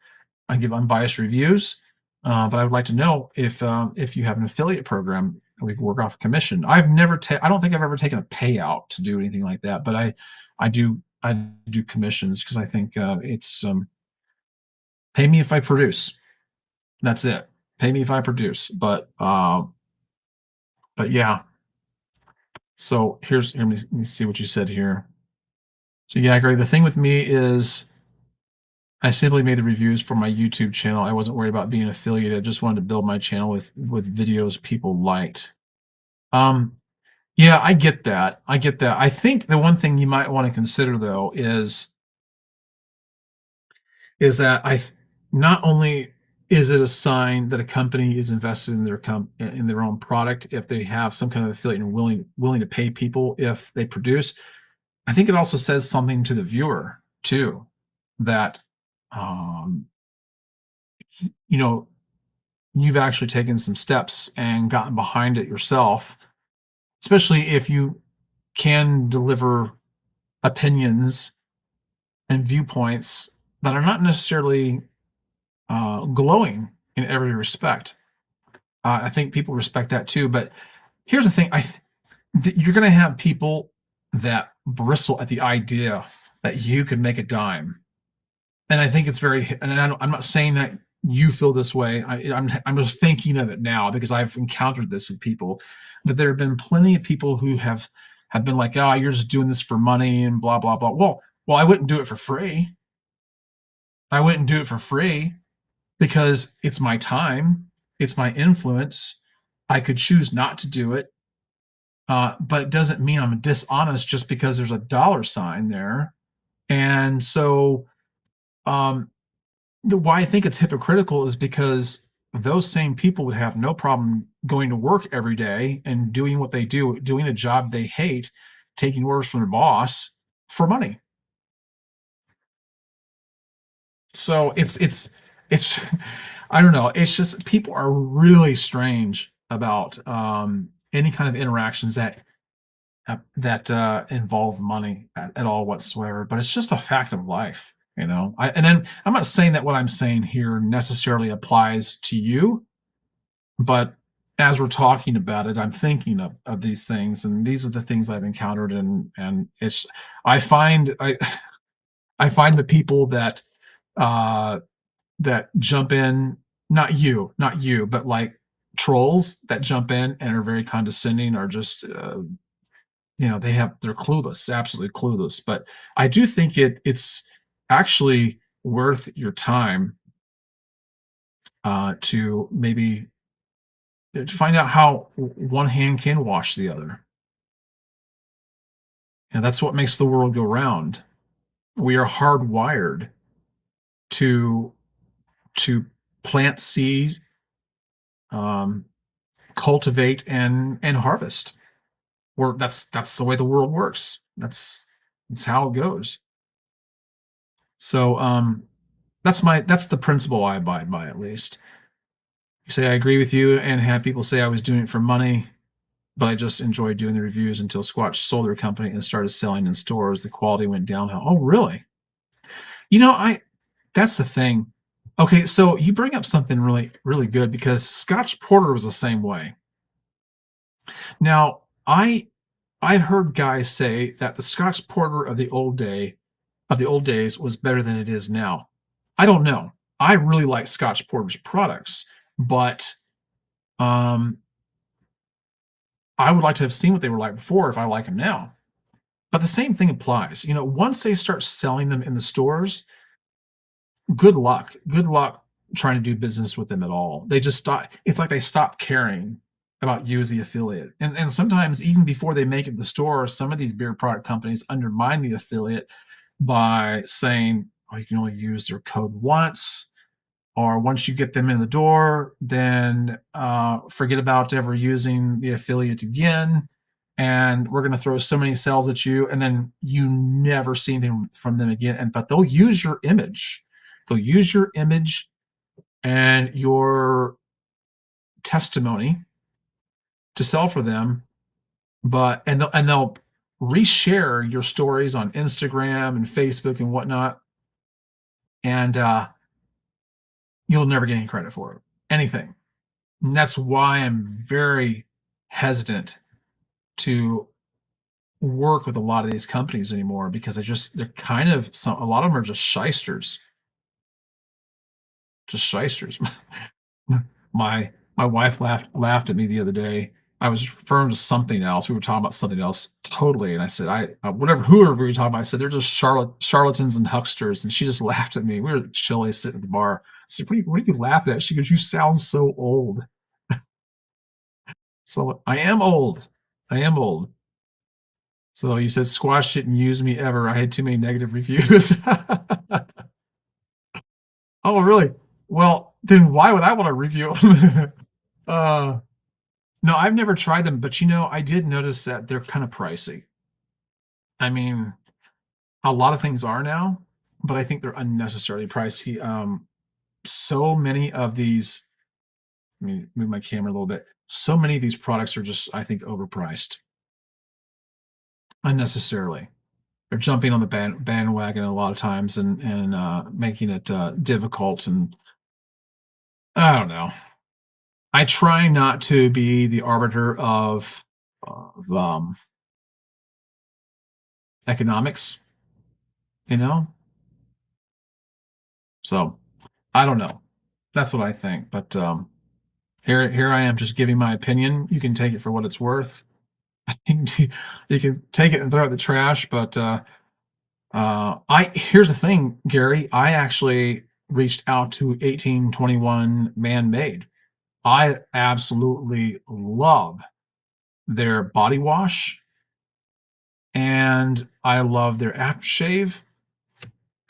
I give unbiased reviews, but I would like to know if you have an affiliate program we can work off commission. I don't think I've ever taken a payout to do anything like that, but I do commissions because I think it's pay me if I produce. That's it. Pay me if I produce. But yeah. So let me see what you said here. So yeah, Greg, the thing with me is I simply made the reviews for my YouTube channel. I wasn't worried about being affiliated. I just wanted to build my channel with videos people liked. Yeah, I get that. I get that. I think the one thing you might want to consider though is that not only is it a sign that a company is invested in their own product if they have some kind of affiliate and willing to pay people if they produce. I think it also says something to the viewer too, that you know, you've actually taken some steps and gotten behind it yourself, especially if you can deliver opinions and viewpoints that are not necessarily glowing in every respect. I think people respect that too. But here's the thing: you're going to have people that bristle at the idea that you could make a dime, and I think it's very. And I'm not saying that you feel this way. I'm just thinking of it now because I've encountered this with people. But there have been plenty of people who have been like, "Oh, you're just doing this for money and blah blah blah." Well, I wouldn't do it for free. I wouldn't do it for free because it's my time, it's my influence. I could choose not to do it, but it doesn't mean I'm dishonest just because there's a dollar sign there. And so, why I think it's hypocritical is because those same people would have no problem going to work every day and doing what they do, doing a job they hate, taking orders from their boss for money. So it's I don't know. It's just people are really strange about any kind of interactions that involve money at all whatsoever. But it's just a fact of life, you know. And then I'm not saying that what I'm saying here necessarily applies to you, but as we're talking about it, I'm thinking of these things, and these are the things I've encountered, and it's I find I find the people uh, that jump in, not you, but like trolls that jump in and are very condescending are just they're clueless, absolutely clueless. But I do think it's actually worth your time to maybe to find out how one hand can wash the other. And that's what makes the world go round. We are hardwired to plant seed, um, cultivate and harvest. Or that's the way the world works. That's how it goes. So that's the principle I abide by, at least. You say I agree with you and have people say I was doing it for money, but I just enjoyed doing the reviews until Squatch sold their company and started selling in stores. The quality went downhill. Oh, really? That's the thing. Okay, so you bring up something really, really good because Scotch Porter was the same way. Now, I've heard guys say that the Scotch Porter of the old days was better than it is now. I don't know. I really like Scotch Porter's products, but I would like to have seen what they were like before if I like them now. But the same thing applies. Once they start selling them in the stores, good luck. Good luck trying to do business with them at all. They just stop. It's like they stop caring about you as the affiliate. And sometimes even before they make it to the store, some of these beer product companies undermine the affiliate by saying, oh, you can only use their code once, or once you get them in the door, then forget about ever using the affiliate again. And we're going to throw so many sales at you, and then you never see anything from them again. But they'll use your image. They'll use your image and your testimony to sell for them, and they'll reshare your stories on Instagram and Facebook and whatnot and you'll never get any credit for it. Anything. And that's why I'm very hesitant to work with a lot of these companies anymore, because they're kind of a lot of them are just shysters. Just shysters. My wife laughed at me the other day. I was referring to something else. We were talking about something else totally, and I said, whoever we were talking about, I said they're just charlatans and hucksters, and she just laughed at me. We were chilly sitting at the bar. I said, what are you laughing at? She goes, you sound so old. So I am old. I am old. So you said Squash didn't use me ever. I had too many negative reviews. Oh, really? Well, then why would I want to review them? No, I've never tried them, but I did notice that they're kind of pricey. I mean, a lot of things are now, but I think they're unnecessarily pricey. So many of these, let me move my camera a little bit. So many of these products are just, I think, overpriced unnecessarily. They're jumping on the bandwagon a lot of times and making it difficult. And I don't know. I try not to be the arbiter of economics, you know? So I don't know. That's what I think. But here I am just giving my opinion. You can take it for what it's worth. You can take it and throw it in the trash. But here's the thing, Gary. I actually reached out to 1821 Man-Made. I absolutely love their body wash, and I love their aftershave.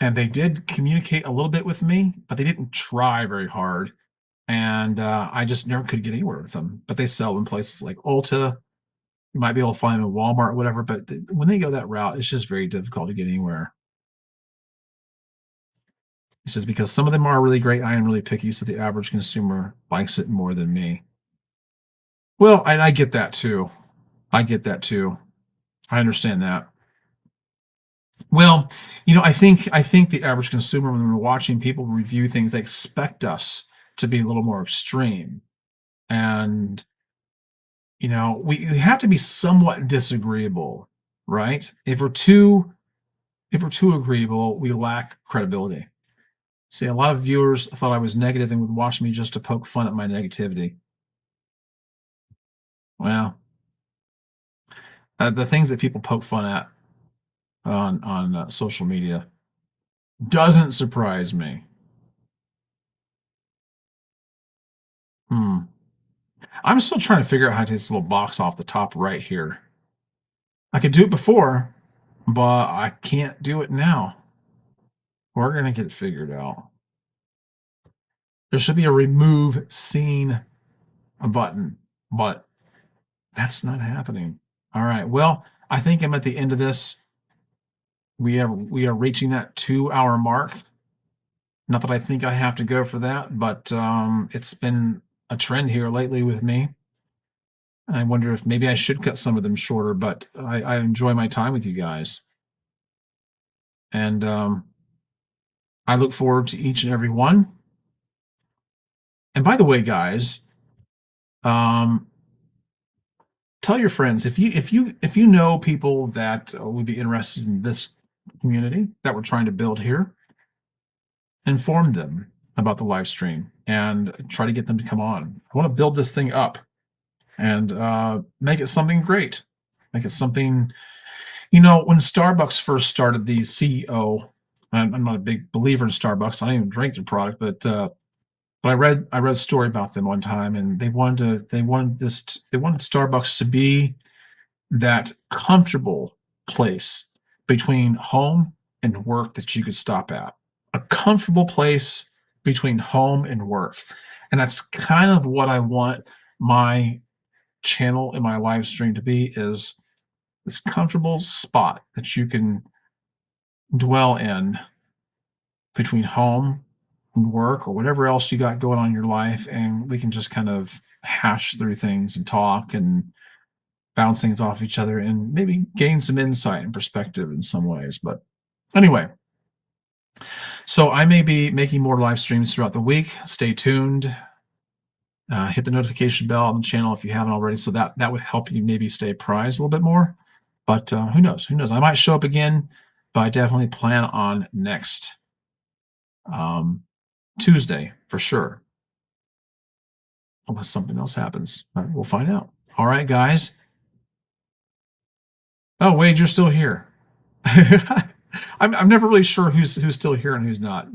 And they did communicate a little bit with me, but they didn't try very hard. And I just never could get anywhere with them. But they sell in places like Ulta. You might be able to find them at Walmart or whatever. But when they go that route, it's just very difficult to get anywhere. He says, because some of them are really great, I am really picky, so the average consumer likes it more than me. Well, I get that too. I get that too. I understand that. Well, I think the average consumer, when we're watching people review things, they expect us to be a little more extreme. And we have to be somewhat disagreeable, right? If we're too agreeable, we lack credibility. See, a lot of viewers thought I was negative and would watch me just to poke fun at my negativity. Well, the things that people poke fun at on social media doesn't surprise me. I'm still trying to figure out how to take this little box off the top right here. I could do it before, but I can't do it now. We're going to get it figured out. There should be a remove scene button, but that's not happening. All right. Well, I think I'm at the end of this. We are reaching that 2-hour mark. Not that I think I have to go for that, but it's been a trend here lately with me. I wonder if maybe I should cut some of them shorter, but I enjoy my time with you guys. And I look forward to each and every one. And by the way, guys, tell your friends if you know people that would be interested in this community that we're trying to build here, inform them about the live stream and try to get them to come on. I want to build this thing up and make it something great. Make it something, when Starbucks first started, the CEO, I'm not a big believer in Starbucks. I don't even drink their product, but I read a story about them one time, and they wanted Starbucks to be that comfortable place between home and work that you could stop at. A comfortable place between home and work. And that's kind of what I want my channel and my live stream to be, is this comfortable spot that you can dwell in between home and work or whatever else you got going on in your life, and we can just kind of hash through things and talk and bounce things off each other and maybe gain some insight and perspective in some ways. But anyway, So I may be making more live streams throughout the week. Stay tuned. Hit the notification bell on the channel if you haven't already, so that would help you maybe stay apprised a little bit more. But who knows? Who knows? I might show up again, but I definitely plan on next Tuesday for sure. Unless something else happens. We'll find out. All right, guys. Oh, Wade, you're still here. I'm never really sure who's still here and who's not.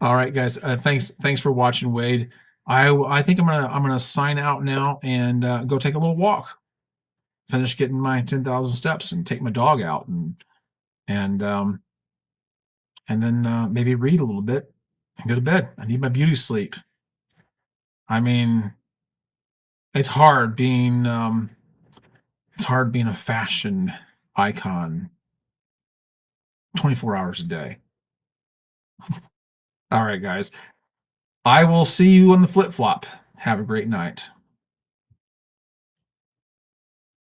All right, guys. Thanks for watching, Wade. I think I'm gonna sign out now and go take a little walk. Finish getting my 10,000 steps and take my dog out and then maybe read a little bit and go to bed. I need my beauty sleep. I mean, it's hard being a fashion icon 24 hours a day. All right, guys. I will see you on the flip-flop. Have a great night.